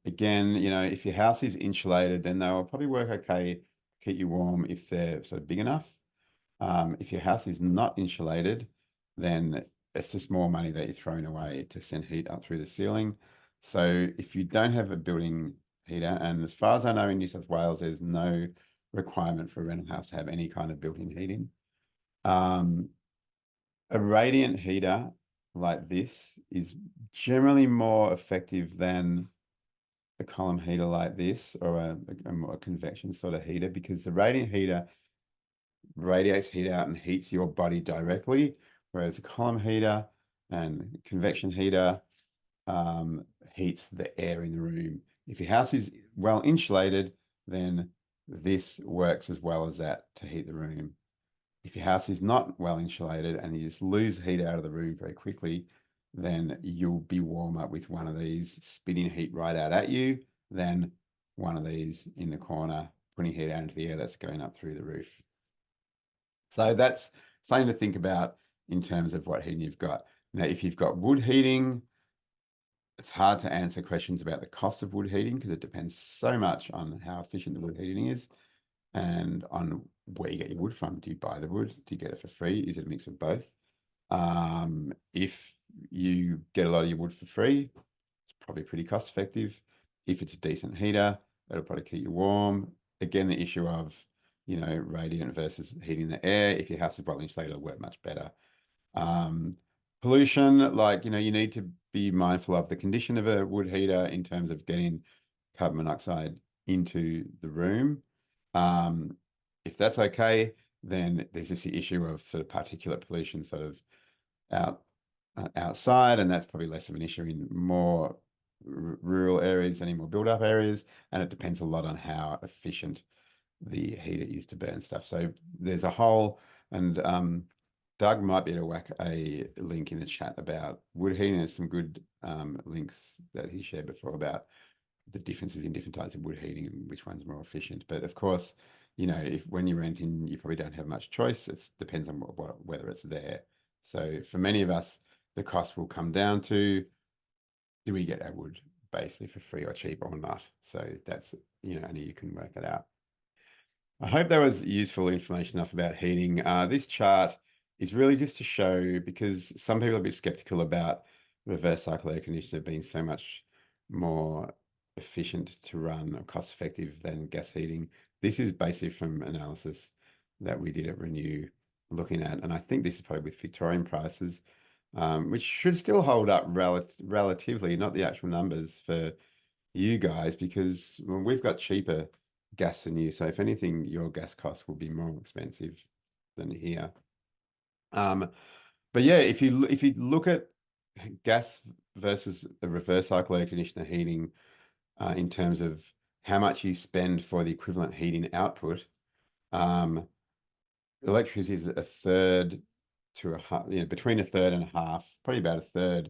[SPEAKER 2] Again, you know, if your house is insulated, then they'll probably work okay, keep you warm if they're sort of big enough. If your house is not insulated, then it's just more money that you're throwing away to send heat up through the ceiling. So if you don't have a building heater, and as far as I know in New South Wales, there's no requirement for a rental house to have any kind of built-in heating. A radiant heater like this is generally more effective than a column heater like this, or a more convection sort of heater, because the radiant heater radiates heat out and heats your body directly, whereas a column heater and convection heater heats the air in the room. If your house is well insulated, then this works as well as that to heat the room. If your house is not well insulated and you just lose heat out of the room very quickly, then you'll be warmer with one of these spitting heat right out at you than one of these in the corner putting heat out into the air that's going up through the roof. So that's something to think about in terms of what heating you've got. Now, if you've got wood heating, it's hard to answer questions about the cost of wood heating because it depends so much on how efficient the wood heating is and on where you get your wood from. Do you buy the wood? Do you get it for free? Is it a mix of both? If you get a lot of your wood for free, it's probably pretty cost effective. If it's a decent heater, it'll probably keep you warm. Again, the issue of, you know, radiant versus heating the air. If your house is well insulated, it'll work much better. Pollution, like, you know, you need to be mindful of the condition of a wood heater in terms of getting carbon monoxide into the room. If that's okay, then there's just the issue of sort of particulate pollution sort of outside, and that's probably less of an issue in more rural areas than in more built-up areas, and it depends a lot on how efficient the heater is to burn stuff. So there's a whole, and Doug might be able to whack a link in the chat about wood heating. There's some good links that he shared before about the differences in different types of wood heating and which one's more efficient. But of course, you know, if when you're renting, you probably don't have much choice. It depends on whether it's there. So for many of us, the cost will come down to, do we get our wood basically for free or cheap or not? So that's, you know, only you can work that out. I hope that was useful information enough about heating. This chart is really just to show, because some people are a bit skeptical about reverse cycle air conditioner being so much more efficient to run or cost effective than gas heating. This is basically from analysis that we did at Renew looking at, and I think this is probably with Victorian prices, which should still hold up relatively, not the actual numbers for you guys, because we've got cheaper gas than you. So if anything, your gas costs will be more expensive than here. But yeah, if you look at gas versus a reverse cycle air conditioner heating, in terms of how much you spend for the equivalent heating output, electricity is a third to a half, you know, between a third and a half, probably about a third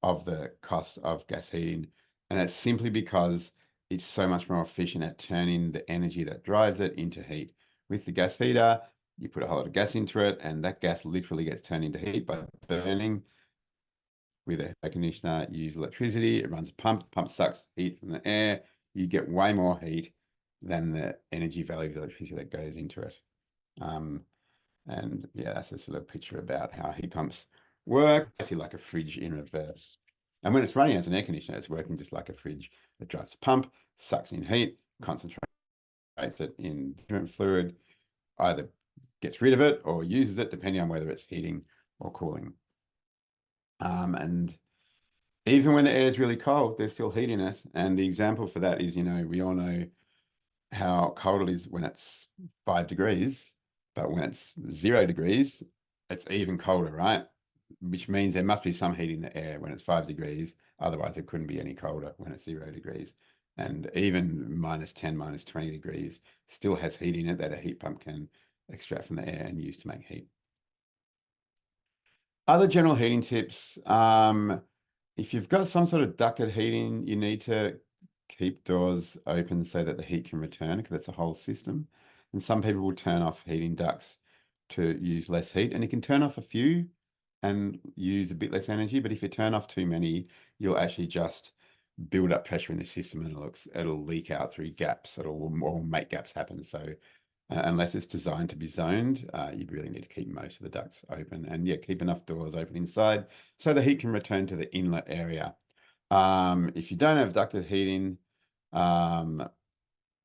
[SPEAKER 2] of the cost of gas heating. And that's simply because it's so much more efficient at turning the energy that drives it into heat. With the gas heater, you put a whole lot of gas into it, and that gas literally gets turned into heat by burning. With a air conditioner, you use electricity, it runs a pump, the pump sucks heat from the air, you get way more heat than the energy value of the electricity that goes into it. And yeah, that's just a little picture about how heat pumps work. It's basically like a fridge in reverse. And when it's running as an air conditioner, it's working just like a fridge. It drives a pump, sucks in heat, concentrates it in different fluid, either gets rid of it or uses it, depending on whether it's heating or cooling. And even when the air is really cold, there's still heat in it. And the example for that is, you know, we all know how cold it is when it's 5 degrees, but when it's 0 degrees, it's even colder, right? Which means there must be some heat in the air when it's 5 degrees. Otherwise, it couldn't be any colder when it's 0 degrees. And even -10, -20 degrees still has heat in it that a heat pump can extract from the air and use to make heat. Other general heating tips. If you've got some sort of ducted heating, you need to keep doors open so that the heat can return, because it's a whole system. And some people will turn off heating ducts to use less heat, and you can turn off a few and use a bit less energy. But if you turn off too many, you'll actually just build up pressure in the system, and it'll leak out through gaps. Or make gaps happen. So unless it's designed to be zoned, you really need to keep most of the ducts open, and yeah, keep enough doors open inside so the heat can return to the inlet area. If you don't have ducted heating, then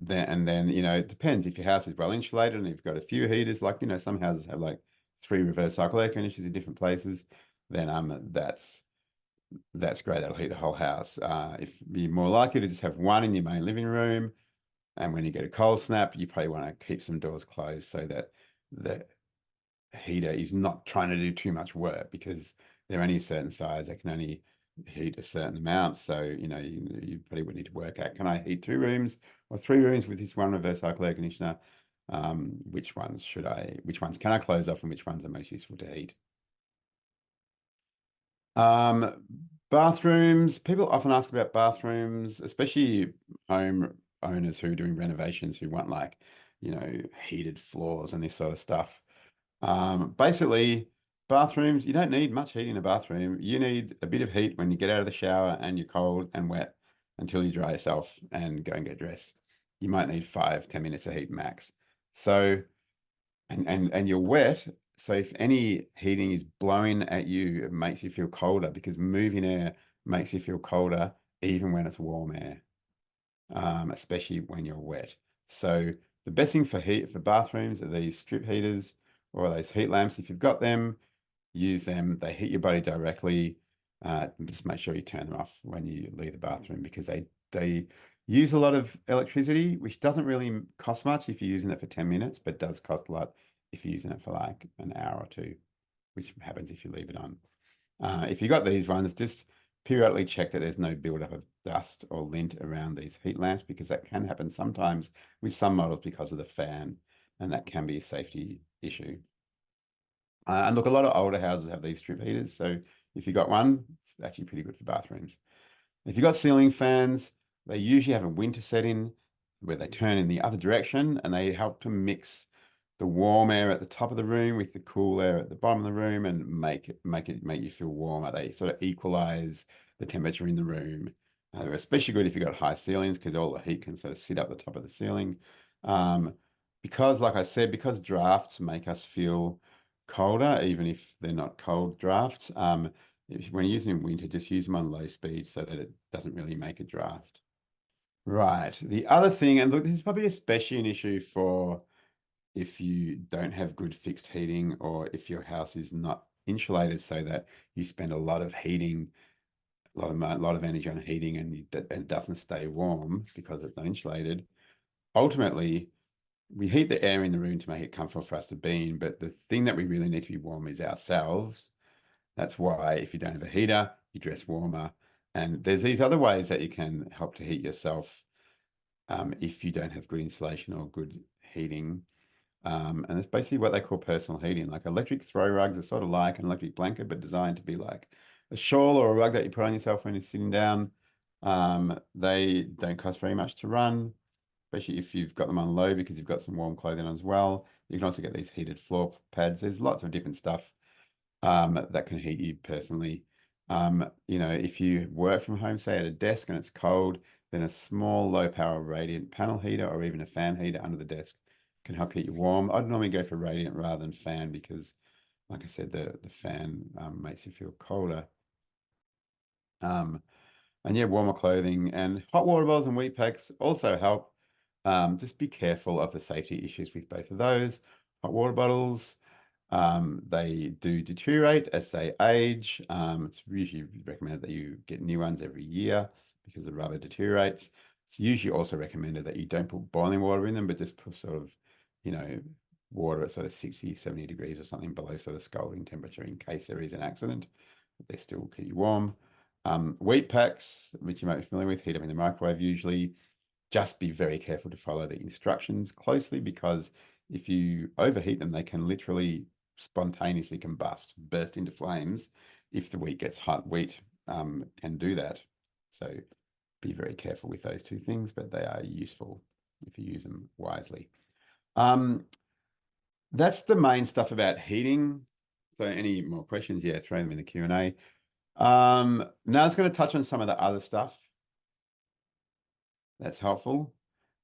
[SPEAKER 2] it depends. If your house is well insulated and you've got a few heaters, like some houses have like 3 reverse cycle air conditioners in different places, then that's great. That'll heat the whole house. If you're more likely to just have one in your main living room, and when you get a cold snap, you probably want to keep some doors closed so that the heater is not trying to do too much work, because they're only a certain size. They can only heat a certain amount. So, you probably would need to work out, can I heat 2 rooms or 3 rooms with this one reverse cycle air conditioner? Which ones can I close off, and which ones are most useful to heat? Bathrooms. People often ask about bathrooms, especially home owners who are doing renovations, who want heated floors and this sort of stuff. Basically, bathrooms, you don't need much heat in a bathroom. You need a bit of heat when you get out of the shower and you're cold and wet until you dry yourself and go and get dressed. You might need 5-10 minutes of heat max. So, and you're wet. So if any heating is blowing at you, it makes you feel colder, because moving air makes you feel colder even when it's warm air, especially when you're wet. So the best thing for bathrooms are these strip heaters or those heat lamps. If you've got them, use them. They heat your body directly. Just make sure you turn them off when you leave the bathroom, because they use a lot of electricity, which doesn't really cost much if you're using it for 10 minutes, but does cost a lot if you're using it for like an hour or 2, which happens if you leave it on. If you got these ones, just periodically check that there's no buildup of dust or lint around these heat lamps, because that can happen sometimes with some models because of the fan, and that can be a safety issue. And look, a lot of older houses have these strip heaters, so if you got one, it's actually pretty good for bathrooms. If you've got ceiling fans, they usually have a winter setting where they turn in the other direction, and they help to mix the warm air at the top of the room with the cool air at the bottom of the room, and make you feel warmer. They sort of equalize the temperature in the room. They're especially good if you've got high ceilings, because all the heat can sort of sit up the top of the ceiling. Because, like I said, because drafts make us feel colder, even if they're not cold drafts. When you're using in winter, just use them on low speed so that it doesn't really make a draft. Right. The other thing, and look, this is probably especially an issue for if you don't have good fixed heating, or if your house is not insulated, so that you spend a lot of heating, a lot of energy on heating, and it doesn't stay warm because it's not insulated. Ultimately, we heat the air in the room to make it comfortable for us to be in, but the thing that we really need to be warm is ourselves. That's why if you don't have a heater, you dress warmer. And there's these other ways that you can help to heat yourself if you don't have good insulation or good heating. And it's basically what they call personal heating. Like electric throw rugs are sort of like an electric blanket, but designed to be like a shawl or a rug that you put on yourself when you're sitting down. They don't cost very much to run, especially if you've got them on low, because you've got some warm clothing on as well. You can also get these heated floor pads. There's lots of different stuff that can heat you personally. If you work from home, say at a desk, and it's cold, then a small low power radiant panel heater or even a fan heater under the desk can help keep you warm. I'd normally go for radiant rather than fan, because, like I said, the fan makes you feel colder. And yeah, warmer clothing and hot water bottles and wheat packs also help. Just be careful of the safety issues with both of those. Hot water bottles, they do deteriorate as they age. It's usually recommended that you get new ones every year, because the rubber deteriorates. It's usually also recommended that you don't put boiling water in them, but just put sort of, water at sort of 60, 70 degrees or something below sort of scalding temperature, in case there is an accident. They still keep you warm. Wheat packs, which you might be familiar with, heat up in the microwave usually. Just be very careful to follow the instructions closely, because if you overheat them, they can literally spontaneously combust, burst into flames. If the wheat gets hot, wheat can do that. So be very careful with those 2 things, but they are useful if you use them wisely. That's the main stuff about heating. So any more questions? Yeah, throw them in the Q&A. Now it's going to touch on some of the other stuff that's helpful.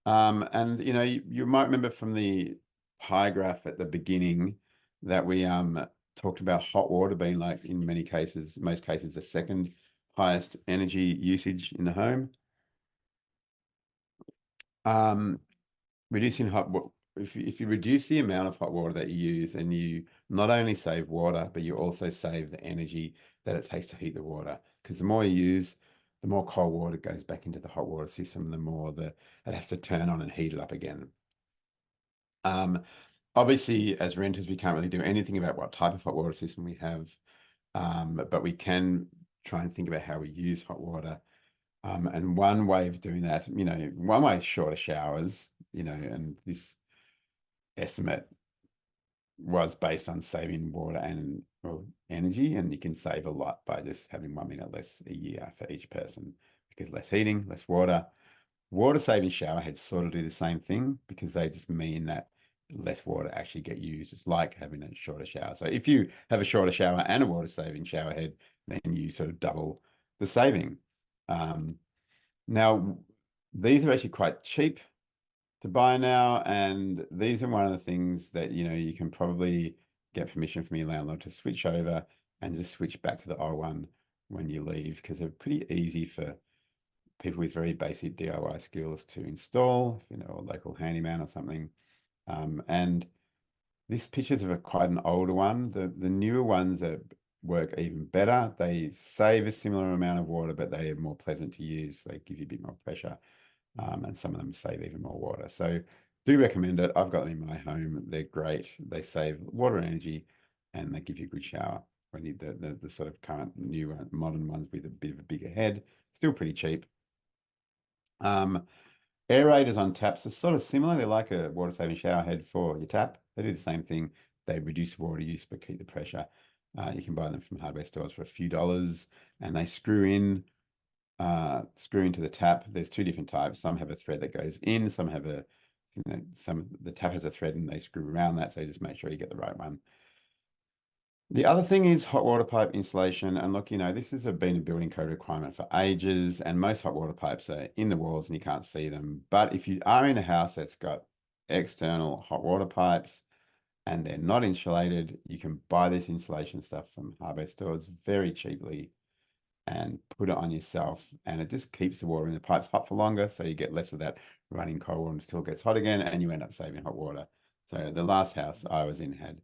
[SPEAKER 2] And you know, you might remember from the pie graph at the beginning that we talked about hot water being, like, in many cases, most cases, the second highest energy usage in the home. Reducing if you reduce the amount of hot water that you use, and you not only save water, but you also save the energy that it takes to heat the water. Because the more you use, the more cold water goes back into the hot water system, the more it has to turn on and heat it up again. Obviously, as renters, we can't really do anything about what type of hot water system we have, but we can try and think about how we use hot water. And one way of doing that, you know, one way is shorter showers, you know, and this estimate was based on saving water and energy, and you can save a lot by just having 1 minute less a year for each person, because less heating, less water. Water saving shower heads sort of do the same thing, because they just mean that less water actually get used. It's like having a shorter shower. So if you have a shorter shower and a water saving shower head, then you sort of double the saving. Now, these are actually quite cheap to buy now, and these are one of the things that, you know, you can probably get permission from your landlord to switch over and just switch back to the old one when you leave, because they're pretty easy for people with very basic DIY skills to install, you know, a local handyman or something. And this picture's of quite an older one. The newer ones work even better. They save a similar amount of water, but they are more pleasant to use. They give you a bit more pressure, and some of them save even more water. So do recommend it. I've got them in my home. They're great. They save water and energy, and they give you a good shower. I need the sort of current new modern ones with a bit of a bigger head. Still pretty cheap. Aerators on taps are sort of similar. They're like a water saving shower head for your tap. They do the same thing. They reduce water use but keep the pressure. You can buy them from hardware stores for a few dollars, and they screw into the tap. There's two different types. Some have a thread that goes in. Some have the tap has a thread and they screw around that. So just make sure you get the right one. The other thing is hot water pipe insulation. And look, you know, this has been a building code requirement for ages, and most hot water pipes are in the walls and you can't see them. But if you are in a house that's got external hot water pipes and they're not insulated, you can buy this insulation stuff from hardware stores very cheaply and put it on yourself. And it just keeps the water in the pipes hot for longer. So you get less of that running cold water until it gets hot again, and you end up saving hot water. So the last house I was in had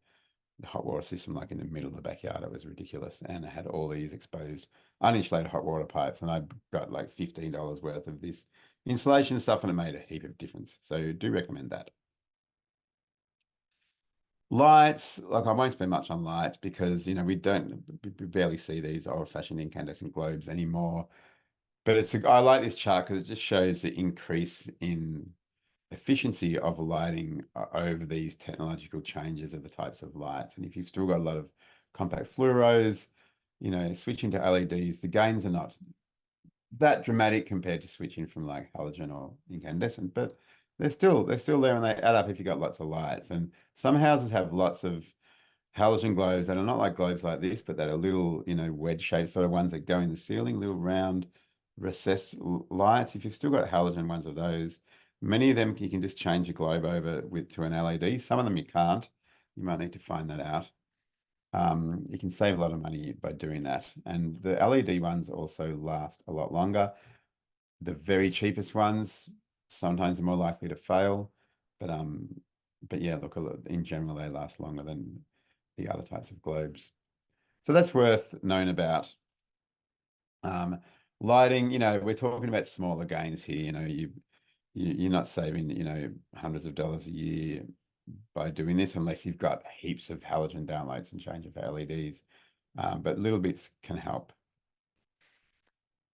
[SPEAKER 2] the hot water system like in the middle of the backyard. It was ridiculous, and it had all these exposed uninsulated hot water pipes, and I got like $15 worth of this insulation stuff, and it made a heap of difference. So do recommend that. Lights, like, I won't spend much on lights because, you know, we barely see these old-fashioned incandescent globes anymore. But I like this chart because it just shows the increase in efficiency of lighting over these technological changes of the types of lights. And if you've still got a lot of compact fluoros, you know, switching to LEDs, the gains are not that dramatic compared to switching from like halogen or incandescent, but they're still there, and they add up if you've got lots of lights. And some houses have lots of halogen globes that are not like globes like this, but that are little, you know, wedge shaped sort of ones that go in the ceiling, little round recessed lights. If you've still got halogen ones of those, many of them you can just change a globe over to an LED. Some of them you can't. You might need to find that out. You can save a lot of money by doing that. And the LED ones also last a lot longer. The very cheapest ones sometimes are more likely to fail, but yeah, look, in general, they last longer than the other types of globes. So that's worth knowing about. Lighting, you know, we're talking about smaller gains here. You know, you're not saving, you know, hundreds of dollars a year by doing this unless you've got heaps of halogen downloads and change of LEDs. But little bits can help.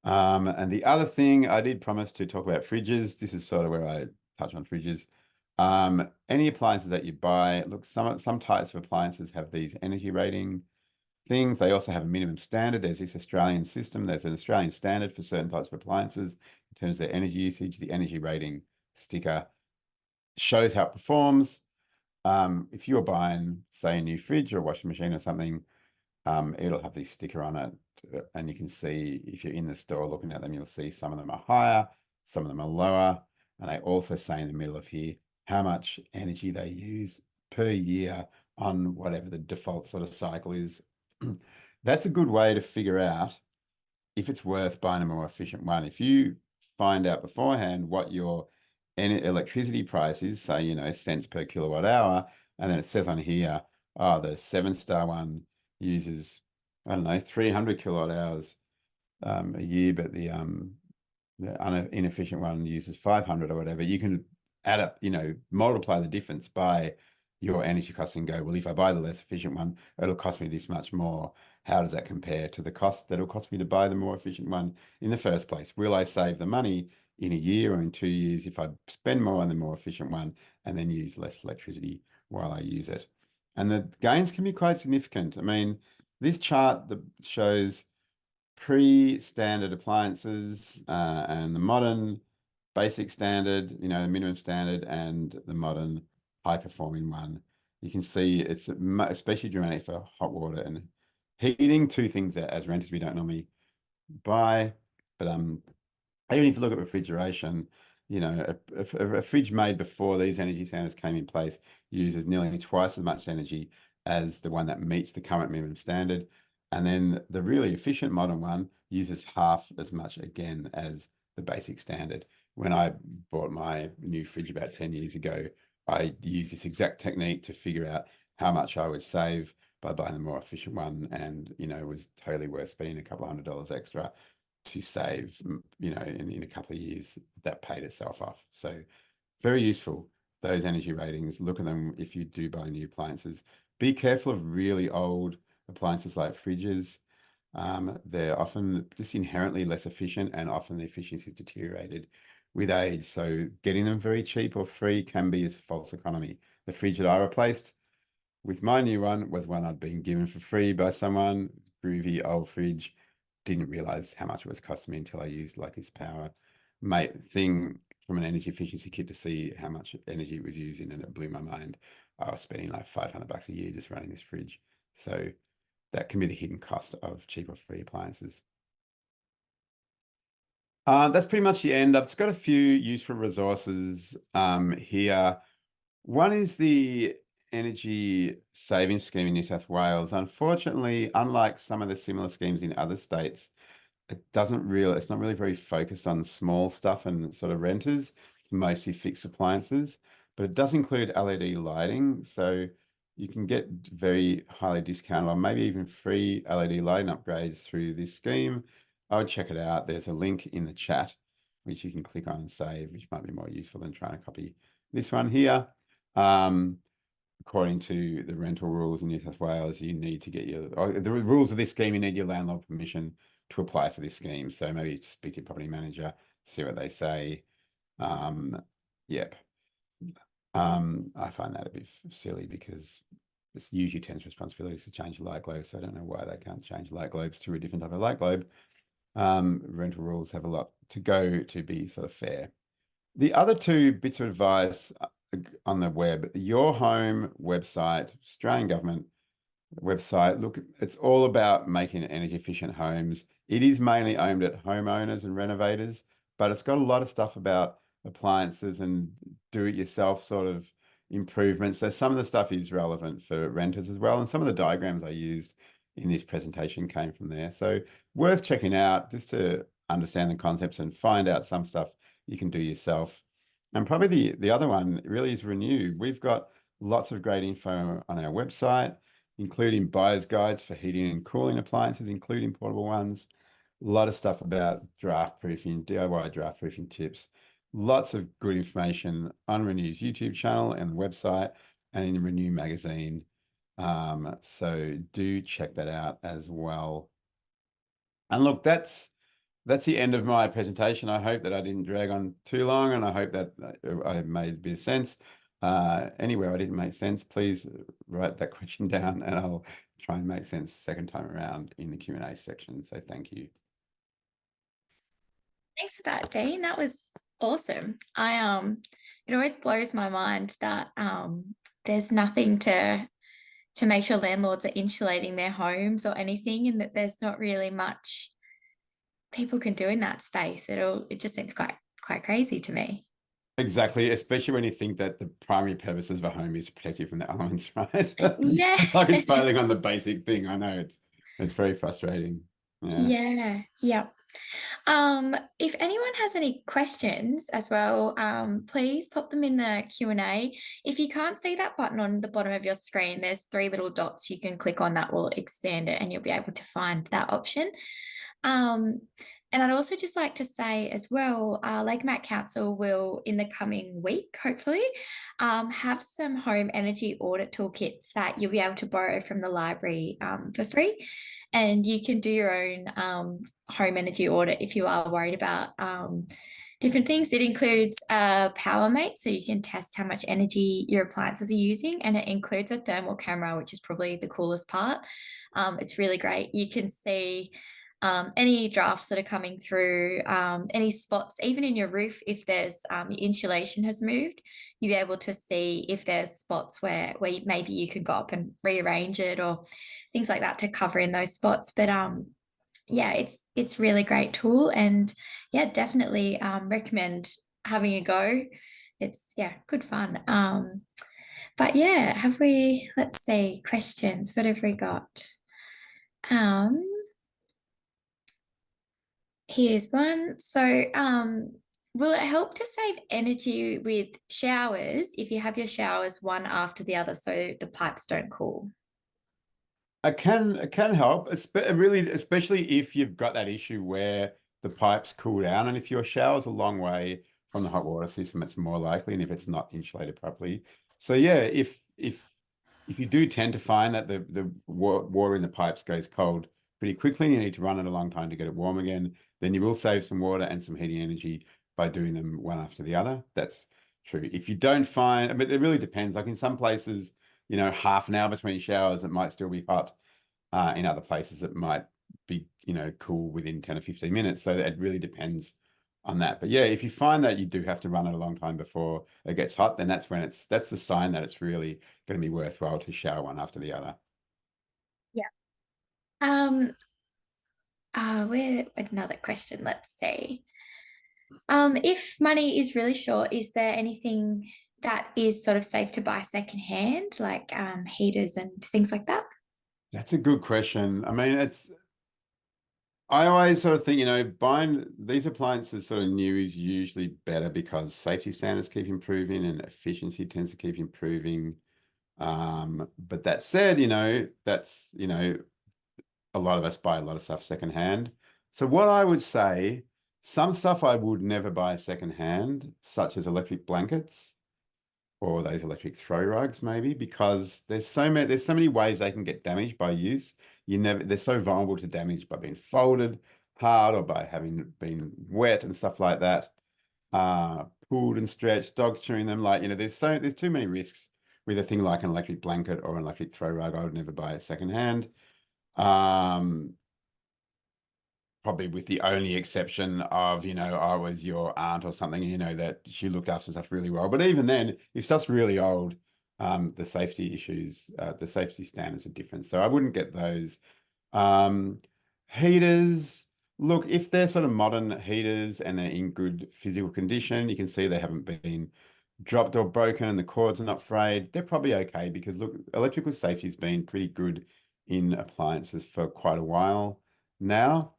[SPEAKER 2] And the other thing, I did promise to talk about fridges. This is sort of where I touch on fridges. Any appliances that you buy, look, some types of appliances have these energy rating things. They also have a minimum standard. There's this Australian system. There's an Australian standard for certain types of appliances in terms of their energy usage. The energy rating sticker shows how it performs. If you're buying, say, a new fridge or washing machine or something, it'll have this sticker on it, and you can see if you're in the store looking at them, you'll see some of them are higher, some of them are lower, and they also say in the middle of here how much energy they use per year on whatever the default sort of cycle is. That's a good way to figure out if it's worth buying a more efficient one. If you find out beforehand what your electricity price is, say, you know, cents per kilowatt hour, and then it says on here, oh, the 7-star one uses, I don't know, 300 kilowatt hours a year, but the inefficient one uses 500 or whatever, you can add up, you know, multiply the difference by your energy costs and go, well, if I buy the less efficient one, it'll cost me this much more. How does that compare to the cost that it'll cost me to buy the more efficient one in the first place? Will I save the money in a year or in 2 years if I spend more on the more efficient one and then use less electricity while I use it? And the gains can be quite significant. I mean, this chart that shows pre-standard appliances and the modern basic standard, you know, minimum standard, and the modern high-performing one. You can see it's especially dramatic for hot water and heating, two things that as renters we don't normally buy. But even if you look at refrigeration, you know, a fridge made before these energy standards came in place uses nearly twice as much energy as the one that meets the current minimum standard. And then the really efficient modern one uses half as much again as the basic standard. When I bought my new fridge about 10 years ago, I used this exact technique to figure out how much I would save by buying the more efficient one, and, you know, it was totally worth spending a couple $100 extra to save, you know, in a couple of years. That paid itself off. So very useful, those energy ratings. Look at them if you do buy new appliances. Be careful of really old appliances like fridges. They're often just inherently less efficient, and often the efficiency is deteriorated with age. So getting them very cheap or free can be a false economy. The fridge that I replaced with my new one was one I'd been given for free by someone, groovy old fridge. Didn't realize how much it was costing me until I used like this power mate thing from an energy efficiency kit to see how much energy it was using, and it blew my mind. I was spending like $500 a year just running this fridge. So that can be the hidden cost of cheap or free appliances. That's pretty much the end. I've just got a few useful resources here. One is the Energy Savings Scheme in New South Wales. Unfortunately, unlike some of the similar schemes in other states, it's not really very focused on small stuff and sort of renters. It's mostly fixed appliances, but it does include LED lighting. So you can get very highly discounted or maybe even free LED lighting upgrades through this scheme. I would check it out. There's a link in the chat, which you can click on and save, which might be more useful than trying to copy this one here. According to the rental rules in New South Wales, you need to get the rules of this scheme, you need your landlord permission to apply for this scheme. So maybe speak to your property manager, see what they say. Yep. I find that a bit silly because it's usually tenant's responsibility to change the light globe. So I don't know why they can't change light globes to a different type of light globe. Rental rules have a lot to go to be sort of fair. The other two bits of advice on the web, Your Home website, Australian government website. Look, it's all about making energy efficient homes. It is mainly aimed at homeowners and renovators, but it's got a lot of stuff about appliances and do-it-yourself sort of improvements. So some of the stuff is relevant for renters as well. And some of the diagrams I used in this presentation came from there. So worth checking out just to understand the concepts and find out some stuff you can do yourself. And probably the other one really is Renew. We've got lots of great info on our website, including buyer's guides for heating and cooling appliances, including portable ones. A lot of stuff about draft proofing, DIY draft proofing tips. Lots of good information on Renew's YouTube channel and the website and in the Renew magazine. So do check that out as well. And look, that's the end of my presentation. I hope that I didn't drag on too long, and I hope that I made a bit of sense. Anywhere I didn't make sense, please write that question down and I'll try and make sense second time around in the Q&A section. So thank you.
[SPEAKER 1] Thanks for that, Dean. That was awesome. It always blows my mind that there's nothing to make sure landlords are insulating their homes or anything, and that there's not really much people can do in that space. It just seems quite crazy to me.
[SPEAKER 2] Exactly, especially when you think that the primary purposes of a home is to protect you from the elements, right?
[SPEAKER 1] Yeah.
[SPEAKER 2] Like it's failing on the basic thing. I know it's very frustrating. Yeah.
[SPEAKER 1] Yeah, yeah. If anyone has any questions as well, please pop them in the Q&A. If you can't see that button on the bottom of your screen, there's three little dots you can click on that will expand it and you'll be able to find that option. Um, and I'd also just like to say as well, Lake Mac Council will, in the coming week, hopefully, have some home energy audit toolkits that you'll be able to borrow from the library for free. And you can do your own home energy audit if you are worried about different things. It includes a PowerMate, so you can test how much energy your appliances are using, and it includes a thermal camera, which is probably the coolest part. It's really great. You can see any drafts that are coming through, any spots, even in your roof, if there's your insulation has moved, you'll be able to see if there's spots where maybe you can go up and rearrange it or things like that to cover in those spots. But yeah, it's really great tool, and yeah, definitely recommend having a go. It's good fun. But yeah, let's see, questions. What have we got? Um, Here's one. So, will it help to save energy with showers if you have your showers one after the other so the pipes don't cool?
[SPEAKER 2] It can help, really, especially if you've got that issue where the pipes cool down, and if your shower's a long way from the hot water system, it's more likely, and if it's not insulated properly. So yeah, if you do tend to find that the water in the pipes goes cold pretty quickly, and you need to run it a long time to get it warm again, then you will save some water and some heating energy by doing them one after the other. That's true. If you don't find, but it really depends. Like in some places, half an hour between showers, it might still be hot. In other places, it might be, cool within 10 or 15 minutes. So it really depends on that. But yeah, if you find that you do have to run it a long time before it gets hot, then that's the sign that it's really going to be worthwhile to shower one after the other.
[SPEAKER 1] Yeah. Um, where another question, let's see. If money is really short, is there anything that is sort of safe to buy secondhand, like heaters and things like that?
[SPEAKER 2] That's a good question. I mean, I always sort of think, buying these appliances sort of new is usually better because safety standards keep improving and efficiency tends to keep improving. But that said, that's, a lot of us buy a lot of stuff secondhand. So what I would say, some stuff I would never buy secondhand, such as electric blankets or those electric throw rugs, maybe, because there's so many ways they can get damaged by use. They're so vulnerable to damage by being folded hard or by having been wet and stuff like that. Pulled and stretched, dogs chewing them, there's too many risks with a thing like an electric blanket or an electric throw rug. I would never buy it secondhand. Probably with the only exception of, I was your aunt or something, that she looked after stuff really well. But even then, if stuff's really old, the safety standards are different. So I wouldn't get those. Heaters, look, if they're sort of modern heaters and they're in good physical condition, you can see they haven't been dropped or broken and the cords are not frayed, they're probably okay because look, electrical safety has been pretty good in appliances for quite a while now.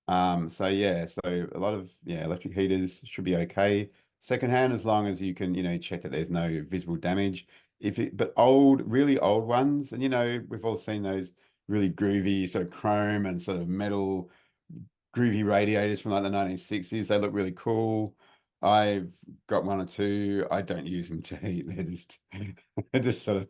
[SPEAKER 2] So yeah, so a lot of electric heaters should be okay secondhand as long as you can, check that there's no visible damage. But really old ones, and we've all seen those really groovy sort of chrome and sort of metal groovy radiators from like the 1960s. They look really cool. I've got one or two. I don't use them to heat. They're just sort of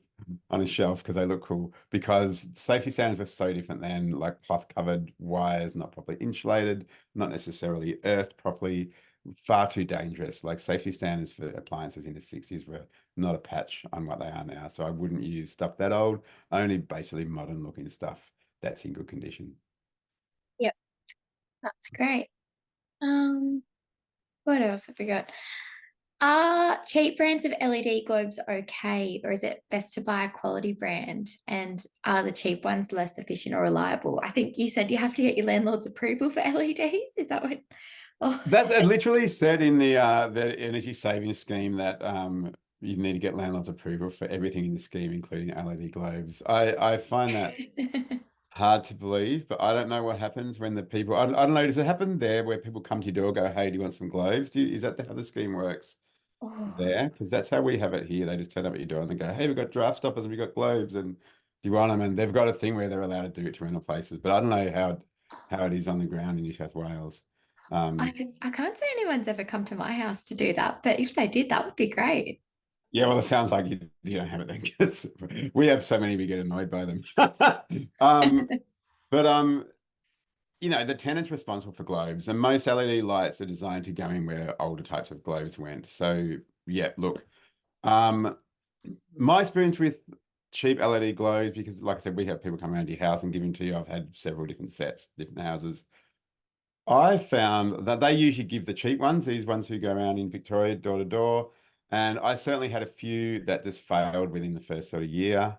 [SPEAKER 2] on a shelf because they look cool. Because safety standards are so different than like cloth covered wires, not properly insulated, not necessarily earthed properly, far too dangerous. Like safety standards for appliances in the 60s were not a patch on what they are now. So I wouldn't use stuff that old, only basically modern looking stuff that's in good condition.
[SPEAKER 1] Yep, that's great. What else have we got? Are cheap brands of LED globes okay, or is it best to buy a quality brand? And are the cheap ones less efficient or reliable? I think you said you have to get your landlord's approval for LEDs. Is that what? Oh,
[SPEAKER 2] That literally said in the energy savings scheme that you need to get landlord's approval for everything in the scheme, including LED globes. I find that hard to believe, but I don't know what happens when the people. I don't know. Does it happen there where people come to your door, go, "Hey, do you want some globes?" Is that how the scheme works
[SPEAKER 1] oh,
[SPEAKER 2] there? Because that's how we have it here. They just turn up at your door and they go, "Hey, we've got draft stoppers and we've got globes, and do you want them?" And they've got a thing where they're allowed to do it to rental places, but I don't know how it is on the ground in New South Wales. Um,
[SPEAKER 1] I can't say anyone's ever come to my house to do that, but if they did, that would be great.
[SPEAKER 2] Yeah, well, it sounds like you don't have it then, 'cause we have so many we get annoyed by them. Um, but the tenant's responsible for globes, and most LED lights are designed to go in where older types of globes went. So yeah, look, um, my experience with cheap LED globes, because like I said, we have people come around to your house and give them to you. I've had several different sets, different houses. I found that they usually give the cheap ones, these ones who go around in Victoria door to door. And I certainly had a few that just failed within the first sort of year.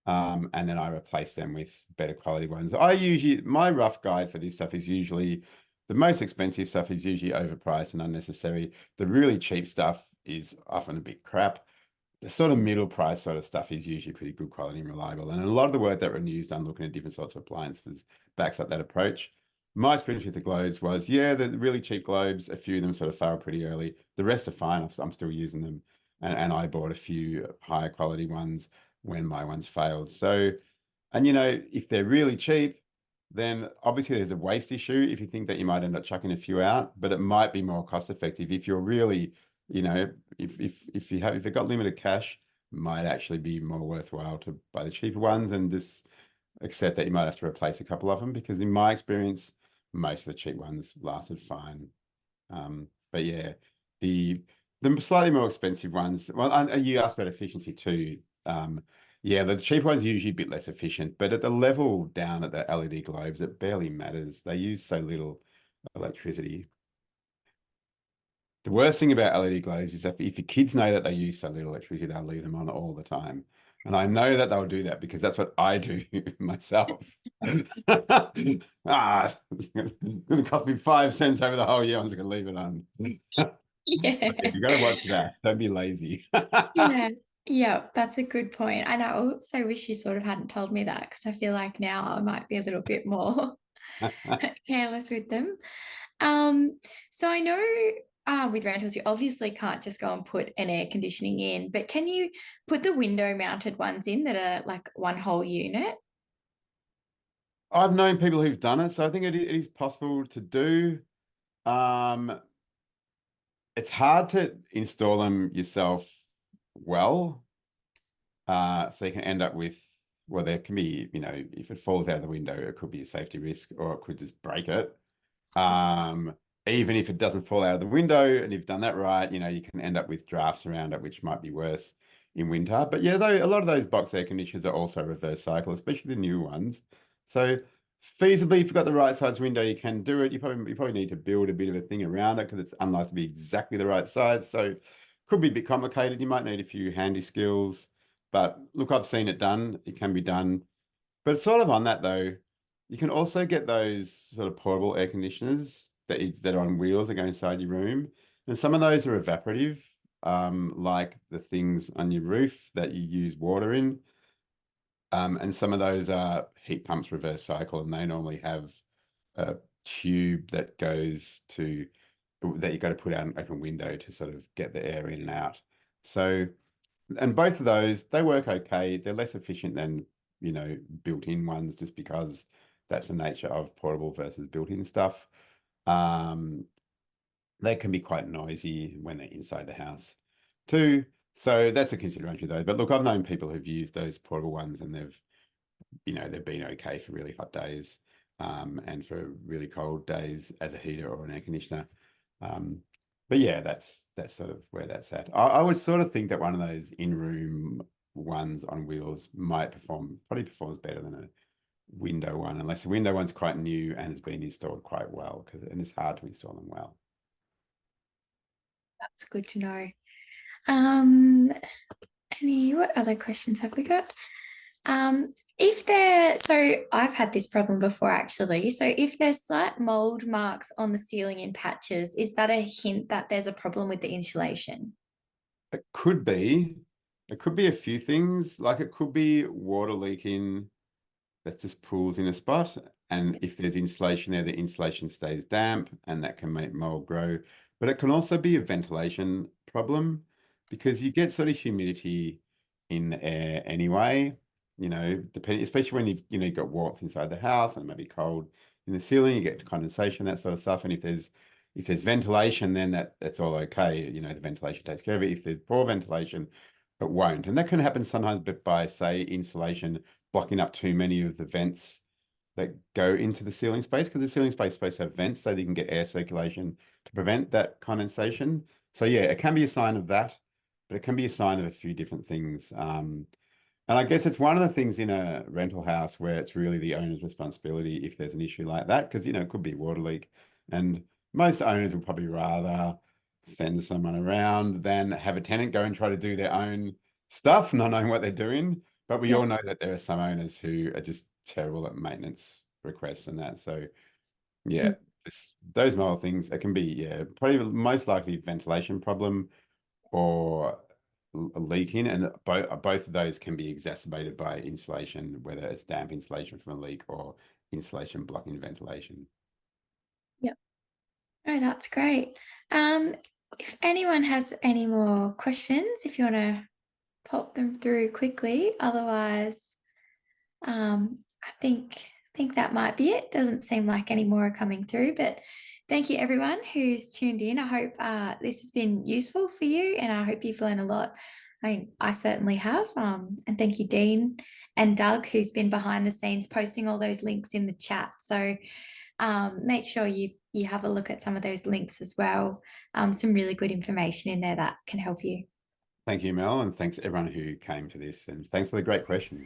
[SPEAKER 2] And then I replaced them with better quality ones. My rough guide for this stuff is usually the most expensive stuff is usually overpriced and unnecessary. The really cheap stuff is often a bit crap. The sort of middle price sort of stuff is usually pretty good quality and reliable. And a lot of the work that Renew's done looking at different sorts of appliances backs up that approach. My experience with the globes was, yeah, the really cheap globes, a few of them sort of failed pretty early. The rest are fine. I'm still using them. And I bought a few higher quality ones when my ones failed. So, and if they're really cheap, then obviously there's a waste issue if you think that you might end up chucking a few out, but it might be more cost effective if you're really, if you've got limited cash, might actually be more worthwhile to buy the cheaper ones and just accept that you might have to replace a couple of them, because in my experience, most of the cheap ones lasted fine. But yeah, the the slightly more expensive ones. Well, and you asked about efficiency too. Yeah, the cheap ones are usually a bit less efficient, but at the level down at the LED globes, it barely matters. They use so little electricity. The worst thing about LED globes is that if your kids know that they use so little electricity, they'll leave them on all the time. And I know that they'll do that because that's what I do myself. It's going to cost me 5 cents over the whole year. I'm just going to leave it on.
[SPEAKER 1] Yeah.
[SPEAKER 2] You got to watch that. Don't be lazy.
[SPEAKER 1] Yeah. Yeah, that's a good point. And I also wish you sort of hadn't told me that because I feel like now I might be a little bit more careless with them. Um, so I know with rentals, you obviously can't just go and put an air conditioning in, but can you put the window mounted ones in that are like one whole unit?
[SPEAKER 2] I've known people who've done it, so I think it is possible to do. Um, it's hard to install them yourself well. So you can end up with, well, there can be, if it falls out of the window, it could be a safety risk, or it could just break it. Um, Even if it doesn't fall out of the window and you've done that right, you can end up with drafts around it, which might be worse in winter. But yeah, though, a lot of those box air conditioners are also reverse cycle, especially the new ones. So feasibly, if you've got the right size window, you can do it. You probably need to build a bit of a thing around it because it's unlikely to be exactly the right size. So could be a bit complicated. You might need a few handy skills. But look, I've seen it done. It can be done. But sort of on that though, you can also get those sort of portable air conditioners that are on wheels that go inside your room. And some of those are evaporative, like the things on your roof that you use water in. And some of those are heat pumps reverse cycle, and they normally have a tube that you got to put out an open window to sort of get the air in and out. So, and both of those, they work okay. They're less efficient than, built-in ones, just because that's the nature of portable versus built-in stuff. Um, they can be quite noisy when they're inside the house too. So that's a consideration though. But look, I've known people who've used those portable ones and they've been okay for really hot days, and for really cold days as a heater or an air conditioner. Um, but yeah, that's sort of where that's at. I would sort of think that one of those in-room ones on wheels probably performs better than a window one, unless the window one's quite new and has been installed quite well, and it's hard to install them well.
[SPEAKER 1] That's good to know. Um, what other questions have we got? If there, so I've had this problem before actually. So if there's slight mold marks on the ceiling in patches, is that a hint that there's a problem with the insulation?
[SPEAKER 2] It could be. It could be a few things. Like it could be water leaking that just pools in a spot. And if there's insulation there, the insulation stays damp and that can make mold grow. But it can also be a ventilation problem because you get sort of humidity in the air anyway, depending, especially when you've got warmth inside the house and maybe cold in the ceiling, you get condensation, that sort of stuff. And if there's ventilation, then that's all okay. The ventilation takes care of it. If there's poor ventilation, it won't. And that can happen sometimes by, say, insulation blocking up too many of the vents that go into the ceiling space, because the ceiling space is supposed to have vents so that you can get air circulation to prevent that condensation. So yeah, it can be a sign of that, but it can be a sign of a few different things. And I guess it's one of the things in a rental house where it's really the owner's responsibility if there's an issue like that, because it could be a water leak. And most owners would probably rather send someone around than have a tenant go and try to do their own stuff, not knowing what they're doing. But we
[SPEAKER 1] Yeah.
[SPEAKER 2] all know that there are some owners who are just terrible at maintenance requests and that. So yeah,
[SPEAKER 1] Mm.
[SPEAKER 2] those small things, it can be, yeah, probably most likely ventilation problem or leaking, and both of those can be exacerbated by insulation, whether it's damp insulation from a leak or insulation blocking ventilation.
[SPEAKER 1] Yeah. Oh, that's great. Um, if anyone has any more questions, if you want to pop them through quickly, otherwise, I think that might be it. Doesn't seem like any more are coming through, but thank you everyone who's tuned in. I hope this has been useful for you, and I hope you've learned a lot. I certainly have. And thank you, Dean and Doug, who's been behind the scenes posting all those links in the chat. So make sure you have a look at some of those links as well. Some really good information in there that can help you.
[SPEAKER 2] Thank you, Mel, and thanks everyone who came to this, and thanks for the great questions.